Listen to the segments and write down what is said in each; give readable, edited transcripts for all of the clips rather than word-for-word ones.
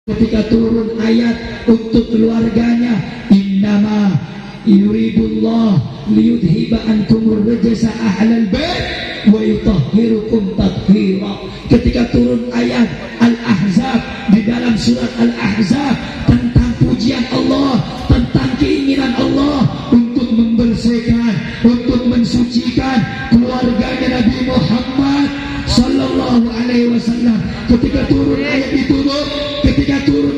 ketika turun ayat untuk keluarganya, innama yuridullah liyudhiba ankumur rijsa ahlal bait wa yutahhirukum tathhira. Ketika turun ayat Al-Ahzab, di dalam surat Al-Ahzab, tentang pujian Allah, tentang keinginan Allah untuk membersihkan, untuk mensucikan keluarganya Nabi Muhammad sallallahu alaihi wasallam. Ketika turun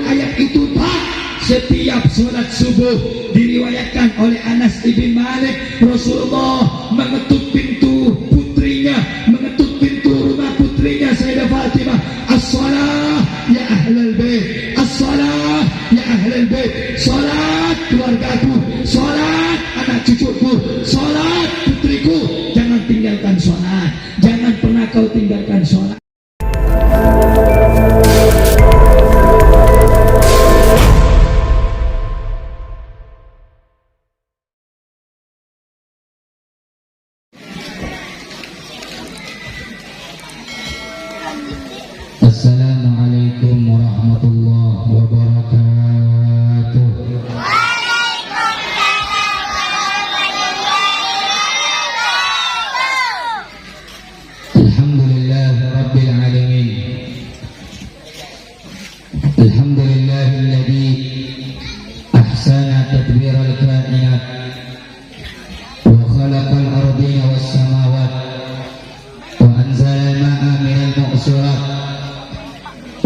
ayat itu, Pak, setiap sholat subuh diriwayatkan oleh Anas ibn Malik, Rasulullah mengetuk pintu putrinya, mengetuk pintu rumah putrinya Sayyidah Fatimah, as-salah ya ahlal bait, as-salah ya ahlal bait, salat keluargaku, salat anak cucuku, salat putriku, jangan tinggalkan salat, jangan pernah kau tinggalkan salat. Assalamualaikum warahmatullahi wabarakatuh. Waalaikumsalam warahmatullahi wabarakatuh. Alhamdulillah rabbil alamin. Alhamdulillahilladzi ahsana tadbiral kainat wa khalaqal ardina was samawat wa anzala al-ma'a minal mu'sirat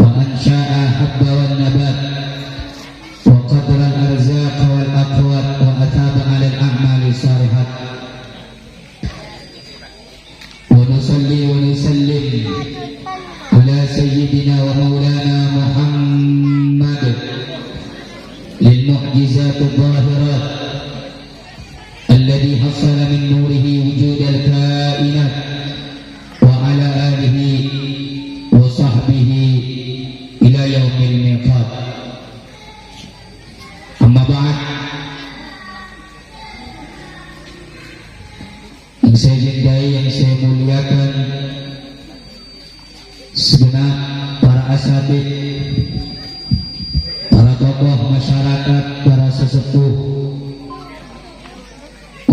وأنشأ الحب والنبات وقدر الأرزاق والأقوات وأثاب على الأعمال الصالحات ونصلي ونسلم على سيدنا ومولانا محمد للمعجزات الظاهرات الذي حصل من نوره وجود الكائنات وعلى آله وصحبه ila yaumil miqat. Amma ba'd. Yang saya cintai, yang saya muliakan, segenap para asatid, para tokoh masyarakat, para sesepuh,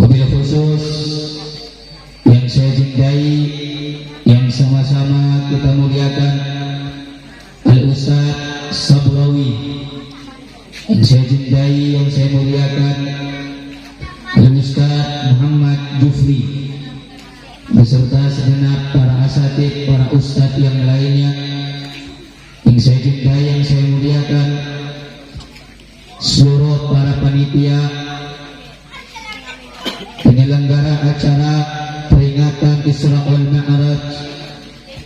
wabil khusus yang saya cintai, yang sama-sama kita muliakan, Al-Ustaz Sabrawi, yang saya cintai, yang saya muliakan, Al-Ustaz Muhammad Jufri, beserta segenap para asatid, para ustadz yang lainnya, yang saya cintai, yang saya muliakan, seluruh para panitia penyelenggara acara peringatan Isra wal Mi'raj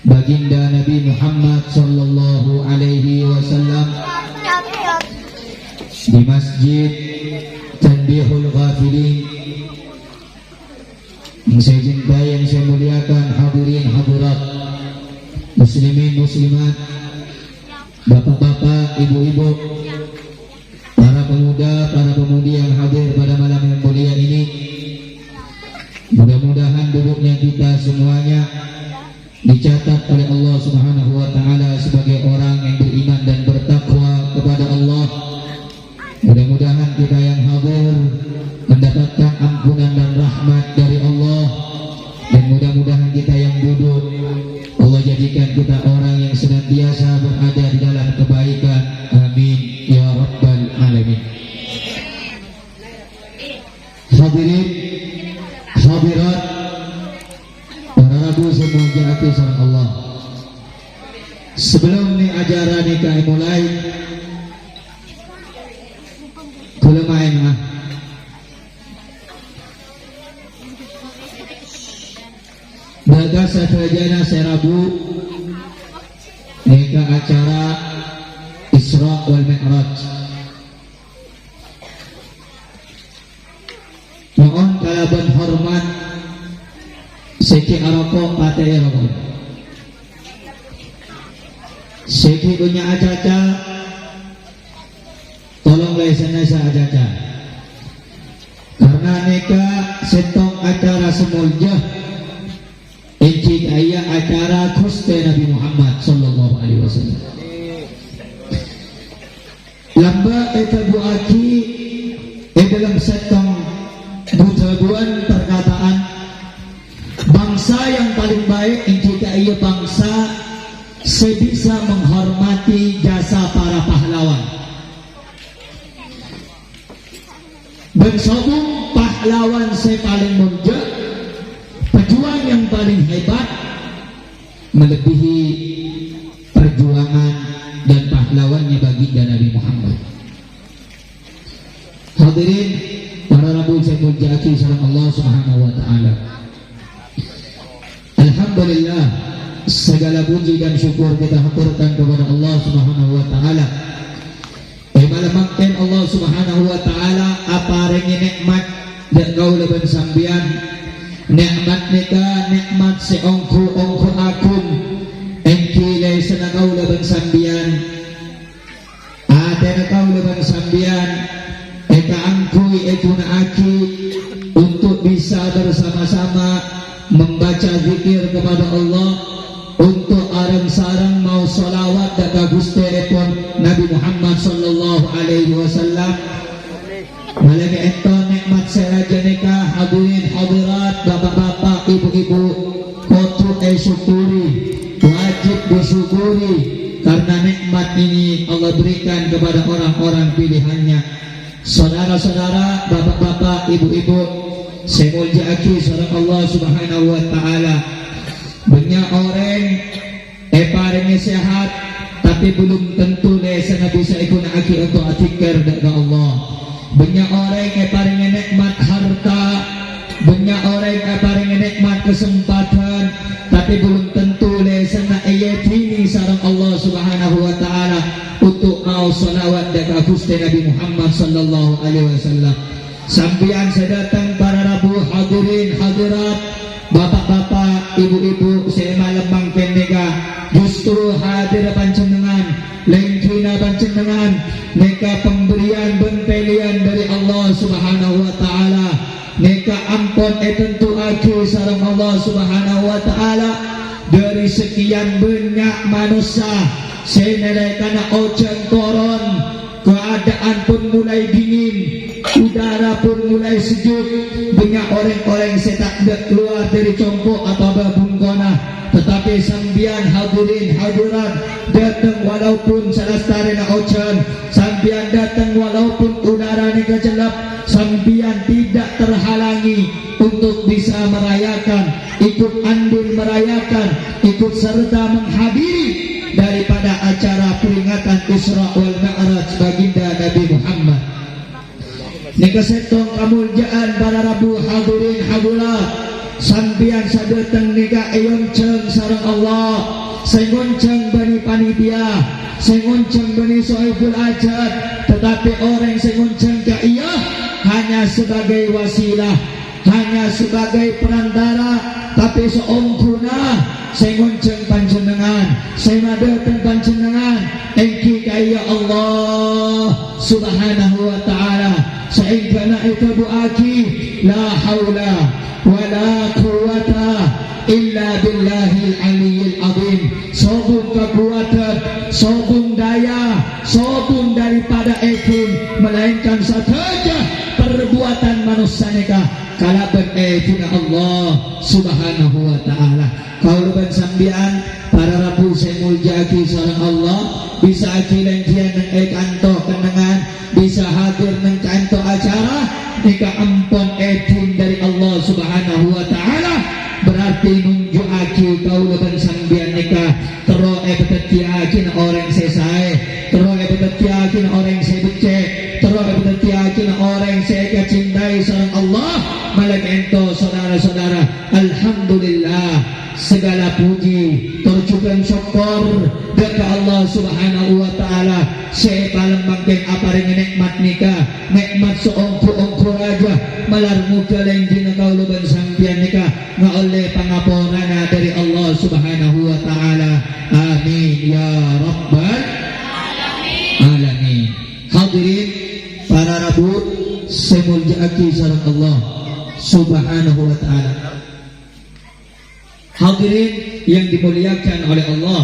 baginda Nabi Muhammad sallallahu alaihi wasallam di Masjid Tanbihul Ghafilin. Yang saya cintai, yang saya muliakan, hadirin hadirat, muslimin muslimat, bapak-bapak, ibu-ibu, para pemuda, para pemudi yang hadir pada malam yang mulia ini. Mudah-mudahan duduknya kita semuanya dicatat oleh Allah Subhanahu wa taala sebagai orang yang beriman dan bertakwa kepada Allah. Mudah-mudahan kita yang hadir mendapatkan ampunan dan rahmat dari Allah, dan mudah-mudahan kita yang duduk, Allah jadikan kita orang yang senantiasa berada di dalam kebaikan. Amin ya rabbal alamin. Hadirin hadirat, para rabu semuanya hati sama Allah. Sebelum ni acara nikah mulai, kalau main bagas satrajana serabu nikah acara Isra wal Mi'raj. Mohon kalaban hormat Seki Aroko Pataya Roko, Seki punya acaca, tolong lesenesa acaca, karena nikah setong acara semulja Inci ayah acara kuste Nabi Muhammad sallallahu alaihi wasallam. lamba etabuaki dalam setong bujabuan perkataan bangsa yang paling baik jika ia bangsa sebisa menghormati jasa para pahlawan. Bersobong pahlawan saya paling mulia, pejuang yang paling hebat, melebihi perjuangan dan pahlawannya baginda Nabi Muhammad. Hadirin para rabu saya muliakan salam Allah Subhanahu wa taala. Alhamdulillah, segala puji dan syukur kita haturkan kepada Allah Subhanahu wa taala. Malamakan Allah Subhanahu wa taala apa ringi nikmat dan kaula ban sambian. Nikmat nika nikmat seongku akun engkile sana kaula ban sambian. Ada kaula ban sambian eka angkui etuna aki untuk bisa bersama-sama membaca zikir kepada Allah, untuk arang-sarang mau salawat dan Gusti Nabi Muhammad sallallahu alaihi wasallam. Malaka ento nikmat seraja nikah hadirin hadirat bapak-bapak ibu-ibu kudu syukuri, wajib disyukuri karena nikmat ini Allah berikan kepada orang-orang pilihannya. Saudara-saudara, bapak-bapak, ibu-ibu, saya muliakan saudara Allah Subhanahu wa taala. Banyak orang paringnya sehat tapi belum tentu lesana bisa ikut aki untuk atikir dari Allah. Banyak orang paringnya nikmat harta, banyak orang paringnya nikmat kesempatan tapi belum tentu lesana yakini sareng Allah Subhanahu wa taala untuk mau salawat dan Gusti Nabi Muhammad sallallahu alaihi wasallam. Sambian saya datang para rabu hadirin hadirat, bapak-bapak, ibu-ibu, saya malam mangken nega justru hadir panjenengan, lengkina panjenengan, neka pemberian pembelian dari Allah Subhanahu wa taala, neka ampun tentu aku sareng Allah Subhanahu wa taala dari sekian banyak manusia. Saya menaikkan ojan koron, keadaan pun mulai dingin, udara pun mulai sejuk. Banyak orang-orang saya tak keluar dari congkok atau babungkona, tetapi sambian hadirin hadirat datang walaupun salastare na ojan, sambian datang walaupun udara ni kejelap, sambian tidak terhalangi untuk bisa merayakan, ikut andil merayakan, ikut serta menghadiri daripada acara peringatan Isra wal Mi'raj baginda Nabi Muhammad. Nika setong kamuljaan para rabu hadirin hadirat, sambian sadateng nika eyonceng sareng Allah, sengonceng bani panitia, sengonceng bani sohibul ajat, tetapi orang sengonceng ka iya hanya sebagai wasilah, hanya sebagai perantara, tapi seongkuna sengonceng panjenengan, semadatan panjenengan engki kaya Allah Subhanahu wa ta'ala. Sehingga itu buaki la haula wala quwata illa billahil aliyyil azim. Sobung kekuatan, sobung daya, sobung daripada ekun, melainkan saja perbuatan manusia nikah kalaban ekun Allah Subhanahu wa ta'ala. Kauluban sambian para rabu saya muljaki sareng Allah, bisa akilan dia nang kanto kenangan, bisa hadir nang kanto acara nika ampun edin dari Allah Subhanahu wa ta'ala, berarti nunjuk aki kauluban sambian nika tero betetiakin orang sesai, tero betetiakin orang sebecek, tero betetiakin orang saya kecintai sareng Allah. Malak ento saudara-saudara, alhamdulillah segala puji tercukup syukur kepada Allah Subhanahu wa ta'ala. Saya paling mangken apa ring nikmat nikah, nikmat seongko-ongko aja malar muka lain dina kauluban sampian nikah nga oleh pangapunana dari Allah Subhanahu wa ta'ala. Amin ya rabbal alamin. Hadirin para rabu semuljaki sareng Allah Subhanahu wa ta'ala. Hadirin yang dimuliakan oleh Allah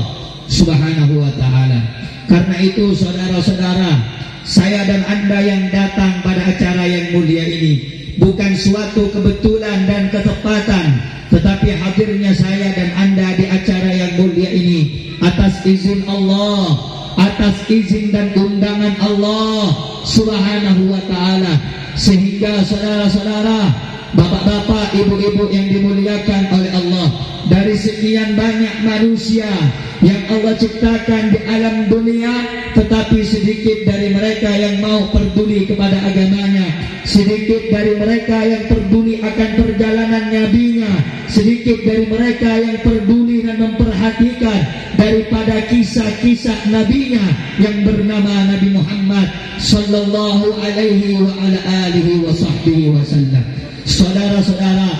Subhanahu wa ta'ala. Karena itu saudara-saudara, saya dan Anda yang datang pada acara yang mulia ini bukan suatu kebetulan dan ketepatan, tetapi hadirnya saya dan Anda di acara yang mulia ini atas izin Allah, atas izin dan undangan Allah Subhanahu wa ta'ala. Sehingga saudara-saudara, bapak-bapak, ibu-ibu yang dimuliakan oleh Allah, dari sekian banyak manusia yang Allah ciptakan di alam dunia, tetapi sedikit dari mereka yang mau peduli kepada agamanya, sedikit dari mereka yang peduli akan perjalanan nabinya, sedikit dari mereka yang peduli dan memperhatikan daripada kisah-kisah nabinya yang bernama Nabi Muhammad sallallahu alaihi wa ala alihi wa sahbihi wasallam. Saudara-saudara,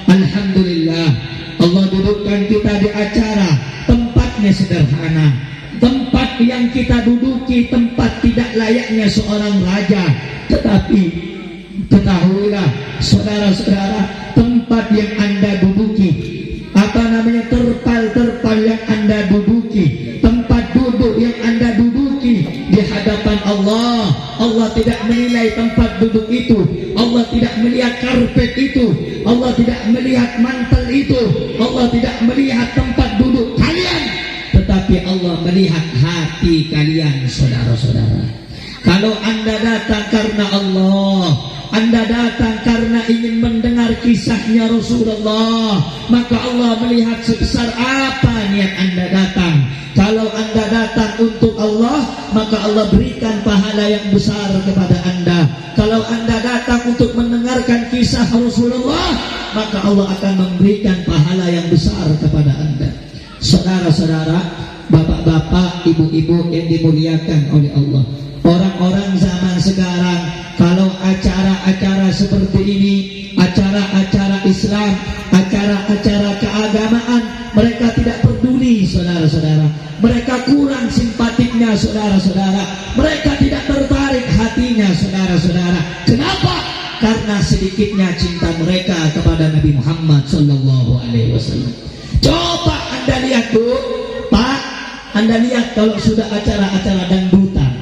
alhamdulillah Allah dudukkan kita di acara. Tempatnya sederhana, tempat yang kita duduki tempat tidak layaknya seorang raja, tetapi ketahuilah saudara-saudara, tempat yang Anda duduki, terpal yang Anda duduki, tempat duduk yang Anda duduki di hadapan Allah, Allah tidak menilai tempat duduk itu, Allah tidak melihat karpet itu, Allah tidak melihat mantel itu, Allah tidak melihat tempat duduk kalian, tetapi Allah melihat hati kalian, saudara-saudara. Kalau Anda datang karena Allah, Anda datang karena ingin mendengar kisahnya Rasulullah, maka Allah melihat sebesar apa niat Anda datang. Kalau Anda datang untuk Allah, maka Allah berikan pahala yang besar kepada Anda. Kalau Anda datang untuk mendengarkan kisah Rasulullah, maka Allah akan memberikan pahala yang besar kepada Anda. Saudara-saudara, bapak-bapak, ibu-ibu yang dimuliakan oleh Allah, orang-orang zaman sekarang, kalau acara-acara seperti ini, acara-acara Islam, acara-acara keagamaan, mereka tidak peduli, saudara-saudara. Mereka kurang simpatiknya, saudara-saudara. Mereka tidak tertarik hatinya, saudara-saudara. Kenapa? Karena sedikitnya cinta mereka kepada Nabi Muhammad sallallahu alaihi wasallam. Coba Anda lihat, Bu, Pak, Anda lihat kalau sudah acara-acara dangdutan.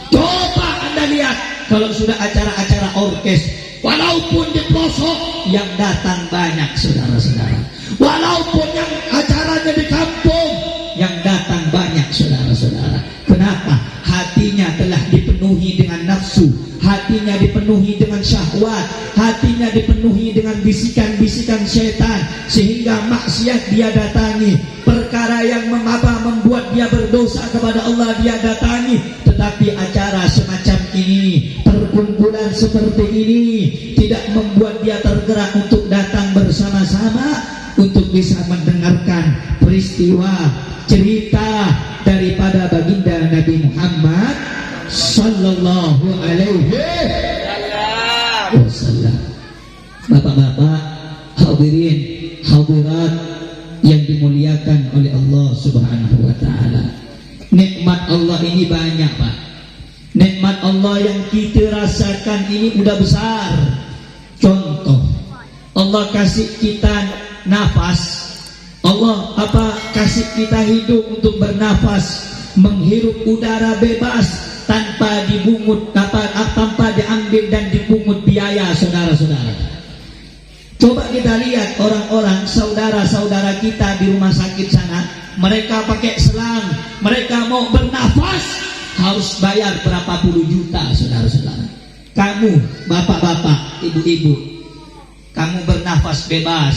Coba Anda lihat kalau sudah acara-acara orkes, walaupun di pelosok yang datang banyak, saudara-saudara. Walaupun yang acaranya di kampung, yang datang banyak, saudara-saudara. Kenapa? Hatinya telah dipenuhi dengan nafsu, hatinya dipenuhi dengan syahwat, hatinya dipenuhi dengan bisikan-bisikan syaitan, sehingga maksiat dia datangi, perkara yang membuat dia berdosa kepada Allah dia datangi. Tetapi acara semacam ini, perkumpulan seperti ini, tidak membuat dia tergerak untuk datang bersama-sama untuk bisa mendengarkan peristiwa, cerita daripada baginda Nabi Muhammad sallallahu alaihi wasallam. Bapak-bapak, hadirin, hadirat yang dimuliakan oleh Allah Subhanahu wa taala. Nikmat Allah ini banyak, Pak. Nikmat Allah yang kita rasakan ini udah besar. Contoh, Allah kasih kita nafas. Allah kasih kita hidup untuk bernafas, menghirup udara bebas tanpa dibungut, tanpa diambil dan dipungut biaya, saudara-saudara. Coba kita lihat orang-orang saudara-saudara kita di rumah sakit sana, mereka pakai selang, mereka mau bernafas harus bayar berapa puluh juta, saudara-saudara. Kamu, bapak-bapak, ibu-ibu, kamu bernafas bebas,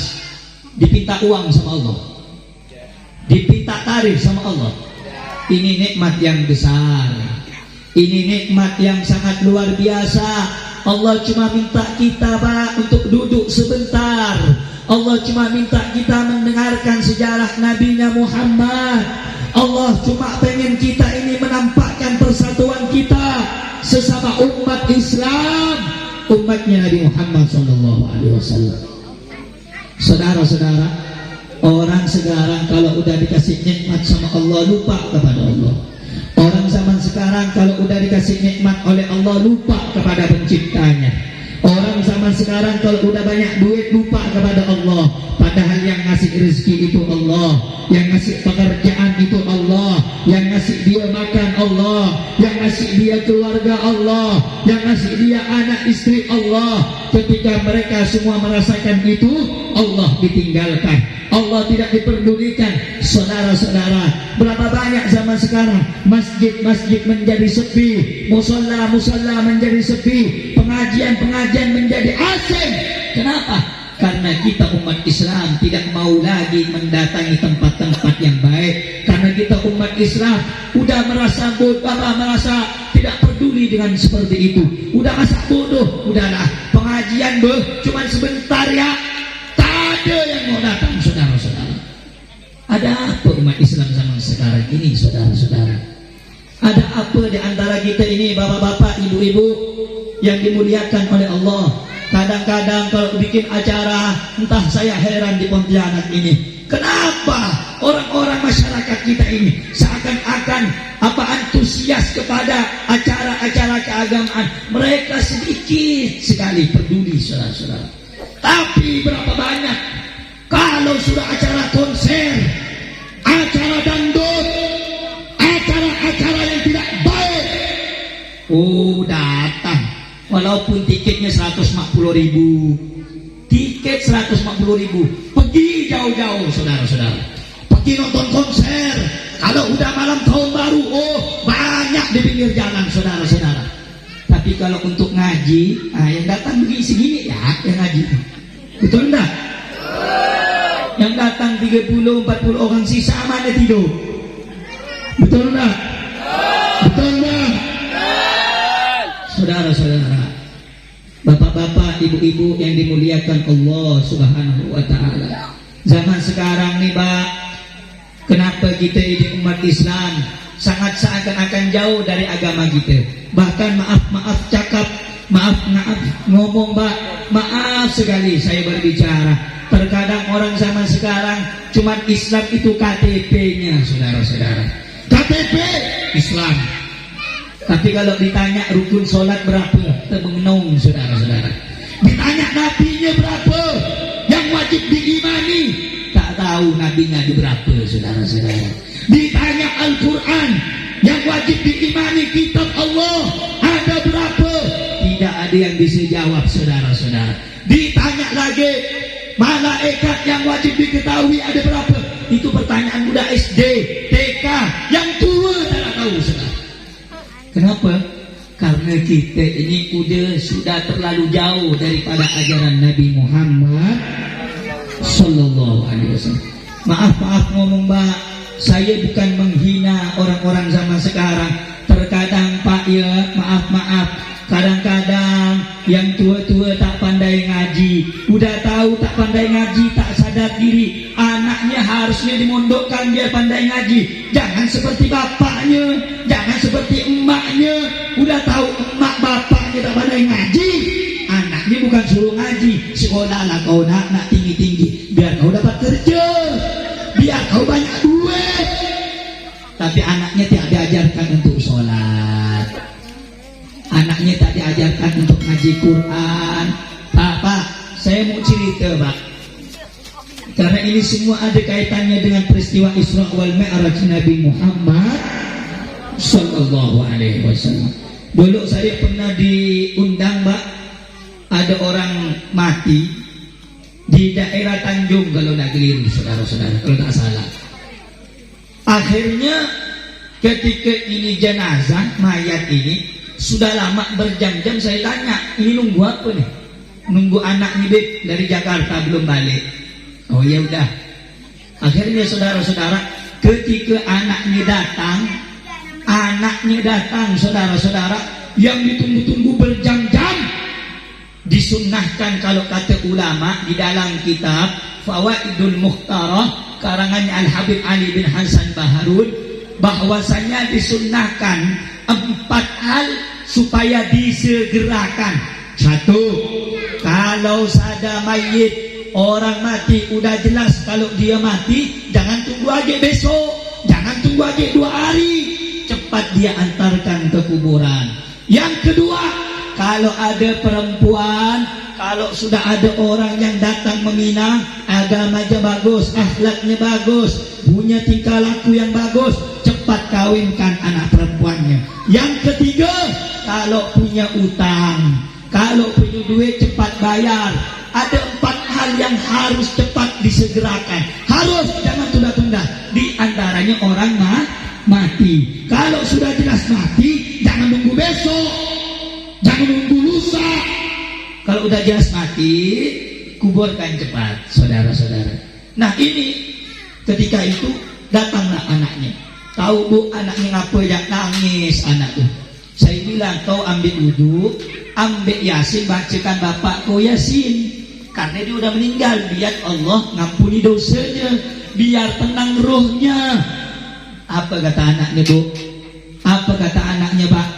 dipinta uang sama Allah, dipinta tarif sama Allah. Ini nikmat yang besar, ini nikmat yang sangat luar biasa. Allah cuma minta kita, Pak, untuk duduk sebentar. Allah cuma minta kita mendengarkan sejarah Nabi Muhammad. Allah cuma pengen kita ini menampakkan persatuan kita sesama umat Islam, umatnya Nabi Muhammad SAW. Saudara-saudara, orang sekarang kalau udah dikasih nikmat sama Allah lupa kepada Allah. Orang zaman sekarang kalau udah dikasih nikmat oleh Allah lupa kepada penciptanya. Orang zaman sekarang kalau udah banyak duit lupa kepada Allah. Padahal yang ngasih rezeki itu Allah, yang ngasih pekerjaan itu Allah, yang ngasih dia makan Allah, yang ngasih ngasih dia keluarga Allah, yang ngasih dia anak istri Allah. Ketika mereka semua merasakan itu, Allah ditinggalkan, Allah tidak diperdulikan. Saudara-saudara, berapa banyak zaman sekarang masjid-masjid menjadi sepi, musola-musola menjadi sepi, pengajian-pengajian menjadi asing. Kenapa? Karena kita umat Islam tidak mau lagi mendatangi tempat-tempat yang baik. Karena kita umat Islam udah merasa bodoh, merasa tidak peduli dengan seperti itu. Udah masa bodoh, udahlah pengajian cuman sebentar ya. Tak ada yang mau datang, saudara-saudara. Ada apa umat Islam zaman sekarang ini, saudara-saudara? Ada apa di antara kita ini, bapak-bapak, ibu-ibu yang dimuliakan oleh Allah? Kadang-kadang kalau bikin acara, entah saya heran di Pontianak ini, kenapa orang-orang masyarakat kita ini seakan-akan antusias kepada acara-acara keagamaan. Mereka sedikit sekali peduli, saudara-saudara. Tapi berapa banyak kalau sudah acara konser, acara dangdut, acara-acara yang tidak baik, datang. Walaupun tiketnya 140.000, tiket 140.000, pergi jauh-jauh, saudara-saudara, pergi nonton konser. Kalau udah malam tahun baru, banyak di pinggir jalan, saudara-saudara. Tapi kalau untuk ngaji, yang datang begini segini ya, yang ngaji, betul enggak? Yang datang 30-40 orang sisa mana tidur, betul enggak? Betul enggak? Saudara-saudara, bapak-bapak, ibu-ibu yang dimuliakan Allah Subhanahu wa ta'ala, zaman sekarang nih Pak, kenapa kita ini umat Islam sangat seakan-akan jauh dari agama kita? Bahkan maaf cakap, maaf ngomong Pak, maaf sekali saya berbicara. Terkadang orang zaman sekarang cuma Islam itu KTP-nya, saudara-saudara, KTP Islam. Tapi kalau ditanya rukun sholat berapa, terbenung, saudara-saudara. Ditanya nabinya berapa, yang wajib diimani, tak tahu nabinya di berapa, saudara-saudara. Ditanya Al-Quran, yang wajib diimani kitab Allah, ada berapa, tidak ada yang bisa jawab, saudara-saudara. Ditanya lagi malaikat yang wajib diketahui ada berapa, itu pertanyaan budak SD, TK, yang tua tak tahu, saudara. Kenapa? Karena kita ini sudah terlalu jauh daripada ajaran Nabi Muhammad Sallallahu Alaihi Wasallam. Maaf ngomong Mbak, saya bukan menghina orang-orang zaman sekarang. Terkadang Pak ya, maaf, kadang-kadang yang tua-tua tak pandai ngaji, udah tahu tak pandai ngaji, tak sadar diri, anaknya harusnya dimondokkan biar pandai ngaji. Jangan seperti bapaknya, jangan seperti emaknya, udah tahu emak bapaknya tak pandai ngaji, anaknya bukan suruh ngaji, sekolahlah kau nak tinggi-tinggi biar kau dapat kerja, biar kau banyak duit. Tapi anaknya tidak diajarkan untuk sholat, anaknya tak diajarkan untuk ngaji Quran. Pak, saya mau cerita Pak, karena ini semua ada kaitannya dengan peristiwa Isra wal Mi'raj Nabi Muhammad Sallallahu Alaihi Wasallam. Dulu saya pernah diundang Pak, ada orang mati di daerah Tanjung kalau tak keliru, saudara-saudara, kalau tak salah. Akhirnya ketika ini jenazah mayat ini sudah lama berjam-jam, saya tanya, ini nunggu apa nih? Nunggu anak nih dari Jakarta belum balik. Oh ya udah. Akhirnya saudara-saudara, ketika anaknya datang, saudara-saudara, yang ditunggu-tunggu berjam-jam, disunnahkan kalau kata ulama di dalam kitab Fawaidul Mukhtarah karangannya Al-Habib Ali bin Hasan Baharun, bahwasanya disunnahkan 4 hal supaya disegerakan. 1, kalau sada mayit, orang mati udah jelas kalau dia mati, jangan tunggu aja besok, jangan tunggu aja 2 hari, cepat dia antarkan ke kuburan. Yang kedua, kalau ada perempuan, kalau sudah ada orang yang datang meminang, agamanya bagus, akhlaknya bagus, punya tingkah laku yang bagus, cepat kawinkan anak perempuannya. Yang ketiga, kalau punya utang, kalau punya duit cepat bayar. Ada 4 hal yang harus cepat disegerakan, harus, jangan tunda-tunda. Di antaranya orang mati. Kalau sudah jelas mati, jangan nunggu besok, jangan nunggu lusa. Kalau udah jelas mati, kuburkan cepat, saudara-saudara. Nah ini, ketika itu datanglah anaknya. Tahu bu, anaknya ngapa ya? Nangis anak tuh. Saya bilang, kau ambil wudhu, ambil Yasin, bacakan bapakku Yasin. Karena dia udah meninggal, biar Allah ngampuni dosanya, biar tenang rohnya. Apa kata anaknya bu? Apa kata anaknya pak?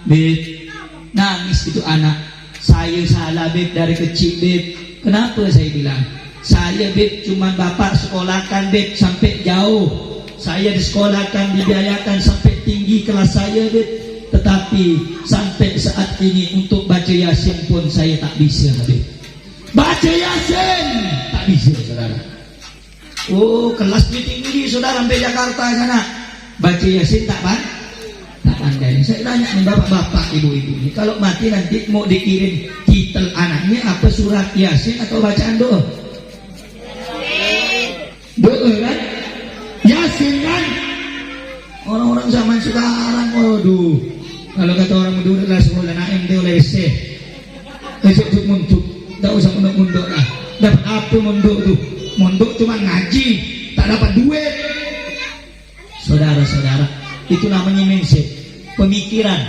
Beb, nangis itu anak. Saya salah beb dari kecil beb. Kenapa saya bilang? Saya beb cuma bapak sekolahkan beb sampai jauh. Saya disekolahkan, dibiayakan sampai tinggi kelas saya beb. Tetapi sampai saat ini untuk baca Yasin pun saya tak bisa beb. Baca Yasin tak bisa saudara. Oh kelas tinggi saudara sampai Jakarta sana. Baca Yasin tak pandai. Saya tanya nih bapak-bapak ibu-ibu ini, kalau mati nanti mau dikirim titel anaknya apa, surat Yasin atau bacaan doa? Doa kan? Yasin kan? Orang-orang zaman sekarang, waduh. Kalau kata orang dulu lah sekolah naim dia oleh eseh. Esok muntuk, tak usah mondok-mondok lah. Dapat apa mondok tuh? Mondok cuma ngaji, tak dapat duit. Saudara-saudara, itu namanya mindset, pemikiran,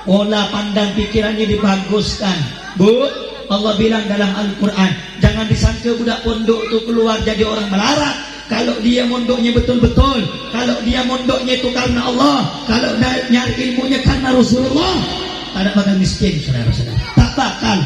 pola pandang pikirannya dibaguskan. Bu, Allah bilang dalam Al-Quran, jangan disangka budak pondok itu keluar jadi orang melarat. Kalau dia mondoknya betul-betul, kalau dia mondoknya itu karena Allah, kalau dia nyari ilmunya karena Rasulullah, tak ada bakal miskin, saudara-saudara. Tak bakal.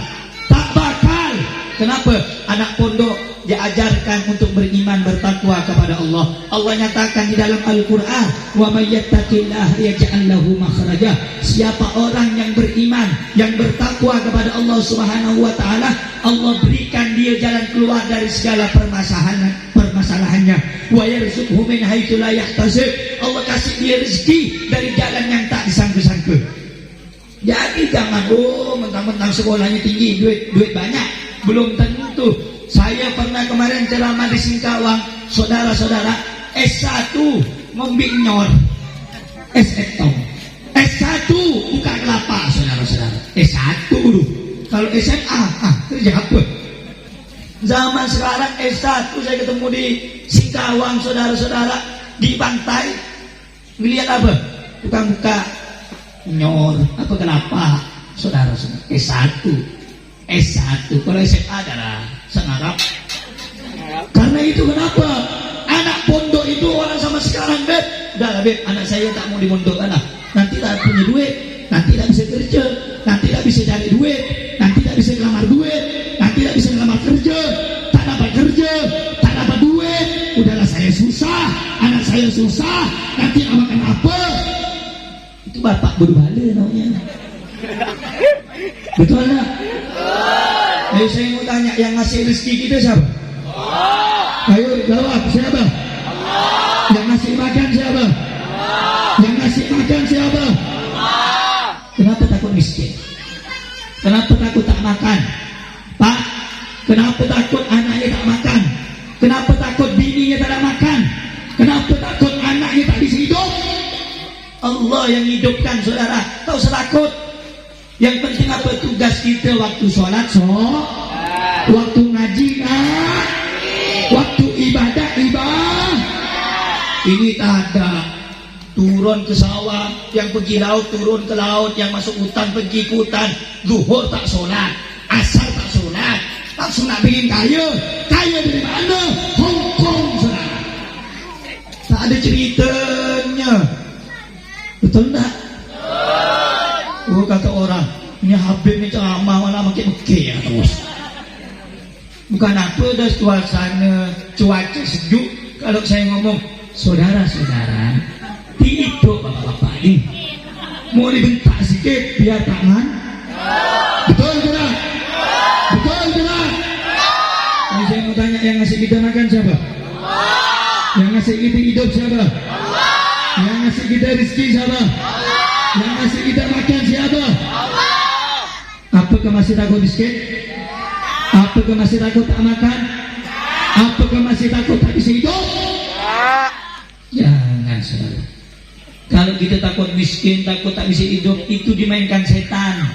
Kenapa? Anak pondok diajarkan untuk beriman, bertakwa kepada Allah. Allah nyatakan di dalam Al-Quran, wa may yattaqillaha yaj'al lahu makhraja. Siapa orang yang beriman, yang bertakwa kepada Allah Subhanahu wa taala, Allah berikan dia jalan keluar dari segala permasalahannya. Wa yarzuqhu min haitsu la yahtasib. Allah kasih dia rezeki dari jalan yang tak disangka-sangka. Jadi jangan mentang-mentang sekolahnya tinggi, duit banyak. Belum tentu. Saya pernah kemarin ceramah di Singkawang, saudara-saudara, S1 ngombinyor, S1 buka kelapa, saudara-saudara, S1 dulu. Kalau SMA, kerja apa? Zaman sekarang S1, saya ketemu di Singkawang, saudara-saudara, di pantai, ngelihat apa? Tukang buka nyor, apa kelapa, saudara-saudara, S1, kalau SMA adalah sengarap. Karena itu kenapa anak pondok itu orang sama sekarang beb, udah beb, anak saya tak mau dimondokkan lah. Nanti tak punya duit, nanti tak bisa kerja, nanti tak bisa cari duit, nanti tak bisa ngelamar duit, nanti tak bisa ngelamar kerja, tak dapat kerja, tak dapat duit. Udahlah saya susah, anak saya susah, nanti makan apa? Itu bapak berbala namanya. Betul tak? Ayo saya mau tanya, yang ngasih rezeki kita siapa? Allah. Ayo jawab, siapa? Allah. Yang ngasih makan siapa? Allah. Yang ngasih makan siapa? Allah. Kenapa takut miskin? Kenapa takut tak makan? Pak, kenapa takut anaknya tak makan? Kenapa takut bininya tak makan? Kenapa takut anaknya tak bisa hidup? Allah yang hidupkan saudara, tak usah takut. Yang penting apa tugas kita waktu sholat, waktu ngaji, waktu ibadah. Ini tak ada. Turun ke sawah, yang pergi laut turun ke laut, yang masuk hutan pergi ke hutan. Zuhur tak sholat, asar tak sholat, tak sunat bikin kaya dari mana? Hong Kong saudara. Tak ada ceritanya. Betul tak? Oh kata orang, ini Habib ini ceramah malah makin oke ya terus. Bukan apa dah suasana cuaca sejuk. Kalau saya ngomong, saudara-saudara, tidur bapak-bapak ini mau dibentak sikit biar tangan. Betul tidak? Betul tidak? Saya mau tanya yang ngasih kita makan siapa? Yang ngasih kita hidup siapa? Yang ngasih kita rezeki siapa? Yang ngasih kita makan siapa? Apakah masih takut miskin? Apakah masih takut tak makan? Apakah masih takut tak bisa hidup? Jangan saudara. Kalau kita takut miskin, takut tak bisa hidup, itu dimainkan setan.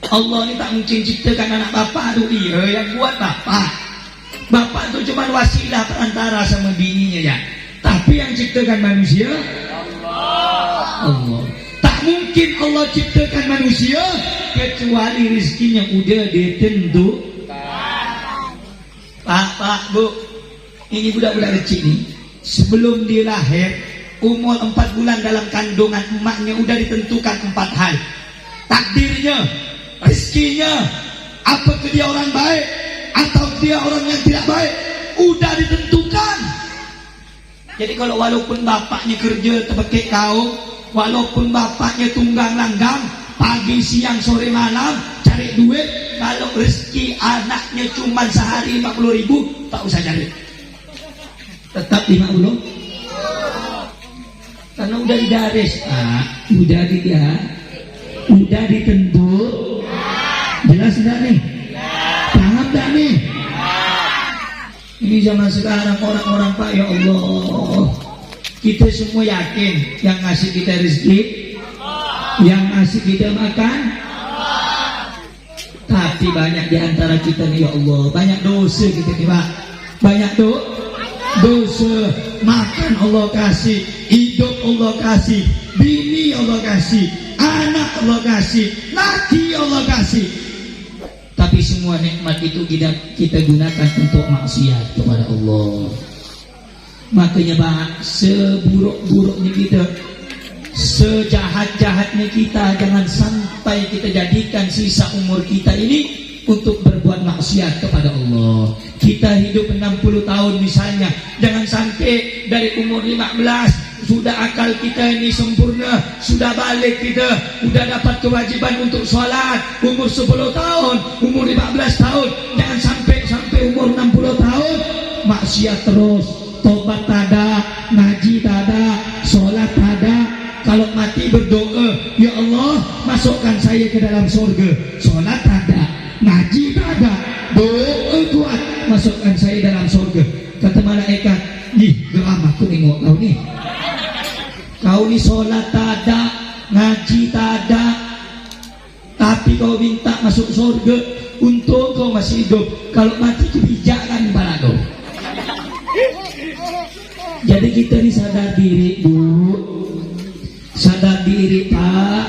Allah ini tak mungkin ciptakan anak bapak itu, iya yang buat bapak. Bapak itu cuma wasilah perantara sama bininya ya. Tapi yang ciptakan manusia Allah. Tak mungkin Allah ciptakan manusia kecuali rezekinya udah ditentukan. Pak, Bu, ini budak-budak kecil nih. Sebelum dia lahir, umur 4 bulan dalam kandungan emaknya udah ditentukan 4 hal. Takdirnya, rezekinya, apakah dia orang baik atau dia orang yang tidak baik, udah ditentukan. Jadi kalau walaupun bapaknya kerja terbekik kaum, walaupun bapaknya tunggang langgang, pagi, siang, sore, malam cari duit, kalau rezeki anaknya cuma sehari 50.000, tak usah cari, tetap 50. Karena udah didaris, udah ditentu. Jelas enggak nih? Paham enggak nih? Ini zaman sekarang orang-orang Pak, ya Allah, kita semua yakin yang ngasih kita rezeki, yang ngasih kita makan. Tapi banyak di antara kita nih, ya Allah, banyak dosa kita nih Pak. Banyak dosa. Makan Allah kasih, hidup Allah kasih, bini Allah kasih, anak Allah kasih, laki Allah kasih. Tapi semua nikmat itu kita gunakan untuk maksiat kepada Allah. Makanya Pak, seburuk-buruknya kita, sejahat-jahatnya kita, jangan sampai kita jadikan sisa umur kita ini untuk berbuat maksiat kepada Allah. Kita hidup 60 tahun misalnya, jangan sampai dari umur 15 sudah akal kita ini sempurna, sudah balik kita, sudah dapat kewajiban untuk sholat, umur 10 tahun, umur 15 tahun, jangan sampai umur 60 tahun maksiat terus, tobat tada, ngaji tada, sholat tada. Kalau mati berdoa, ya Allah masukkan saya ke dalam surga, sholat tada, ngaji tada, doa kuat, masukkan saya dalam surga. Kata malaikat, ih geram aku nengok kau nih. Kau ni sholat tak ada, ngaji tak ada, tapi kau minta masuk surga, untung kau masih hidup. Kalau mati kebijakan pada kau. Jadi kita ni sadar diri, Bu, sadar diri Pak.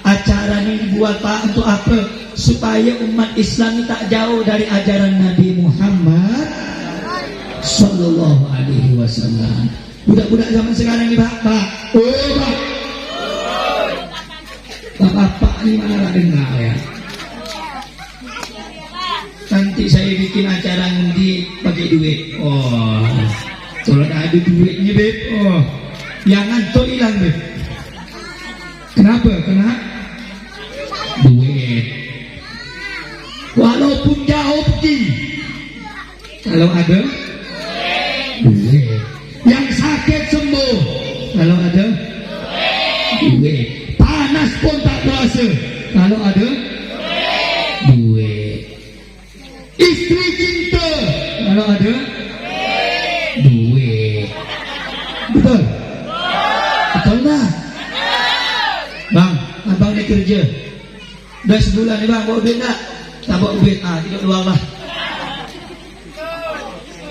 Acara ini dibuat Pak untuk apa? Supaya umat Islam ini tak jauh dari ajaran Nabi Muhammad Sallallahu Alaihi Wasallam. Budak-budak zaman sekarang ini Pak, Bapak ini mana lah dengar ya. Nanti saya bikin acara ngundi pakai duit. Oh, kalau ada duitnya Beb, oh, yang ngantuk hilang Beb. Kenapa? Kena duit. Walaupun jauh pergi, kalau ada duit. Yang sakit sembuh, kalau ada duit. Panas pun tak terasa, kalau ada duit. Istri cinta, kalau ada duit. Betul? Betul tak? Bang, abang ni kerja dah sebulan ni bang, bawa duit tak? Tak bawa duit, tidur luar lah.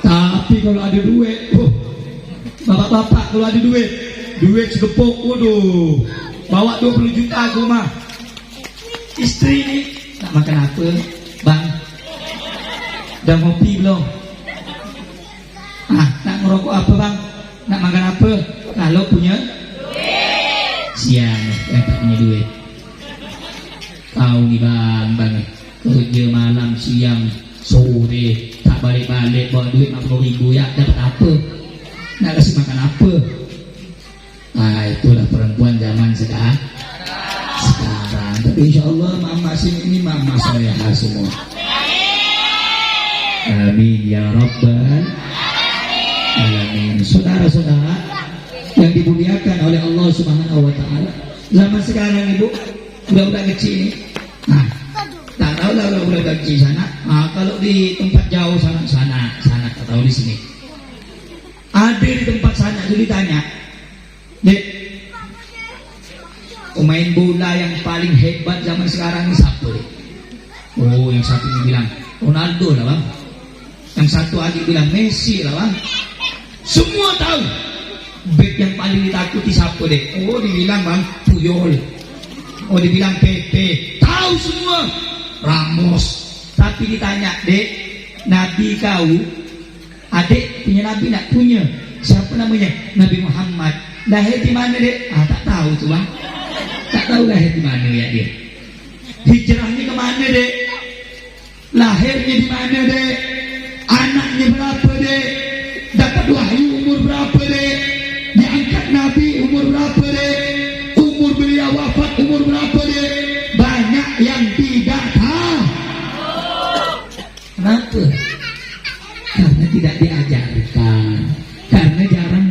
Tapi kalau ada duit, bapak-bapak kalau ada duit segepuk, waduh, bawa 20 juta ke rumah. Istri ni nak makan apa bang? Dah ngopi belum? Nak merokok apa bang? Nak makan apa? Kalau punya duit. Siang yang tak punya duit. Kau ni bang kerja malam, siang, sore, tak balik-balik, bawa duit 50.000 ya, dapat apa? Nak kasih makan apa? Itulah perempuan zaman sekarang. Tapi insya Allah mama sini ini mama saya semua. Amin ya rabbal alamin. Saudara-saudara yang dimuliakan oleh Allah Subhanahu wa taala, zaman sekarang Ibu udah kecil nih. Nah, tak tahu lah udah kecil sana. Nah, kalau di tempat jauh sana tak tahu di sini. Ada di tempat sana itu ditanya, Dek, pemain bola yang paling hebat zaman sekarang ini siapa? Dek? Oh, yang satu ini bilang Ronaldo lah bang. Yang satu lagi bilang Messi lah bang. Semua tahu. Bek yang paling ditakuti siapa Dek? Oh, dibilang bang Puyol. Oh, dibilang Pepe. Tahu semua. Ramos. Tapi ditanya, Dek, Nabi kau, adik punya Nabi nak punya? Siapa namanya? Nabi Muhammad. Lahir di mana Dek? Ah, tak tahu tuh bang. Tak tahu lahir di mana ya dia. Hijrahnya ke mana Dek? Lahirnya di mana Dek? Anaknya berapa Dek? Dapat wahyu umur berapa Dek? Diangkat Nabi umur berapa Dek? Umur beliau wafat umur berapa Dek? Banyak yang tidak tahu. Kenapa? Karena tidak diajarkan. Karena jarang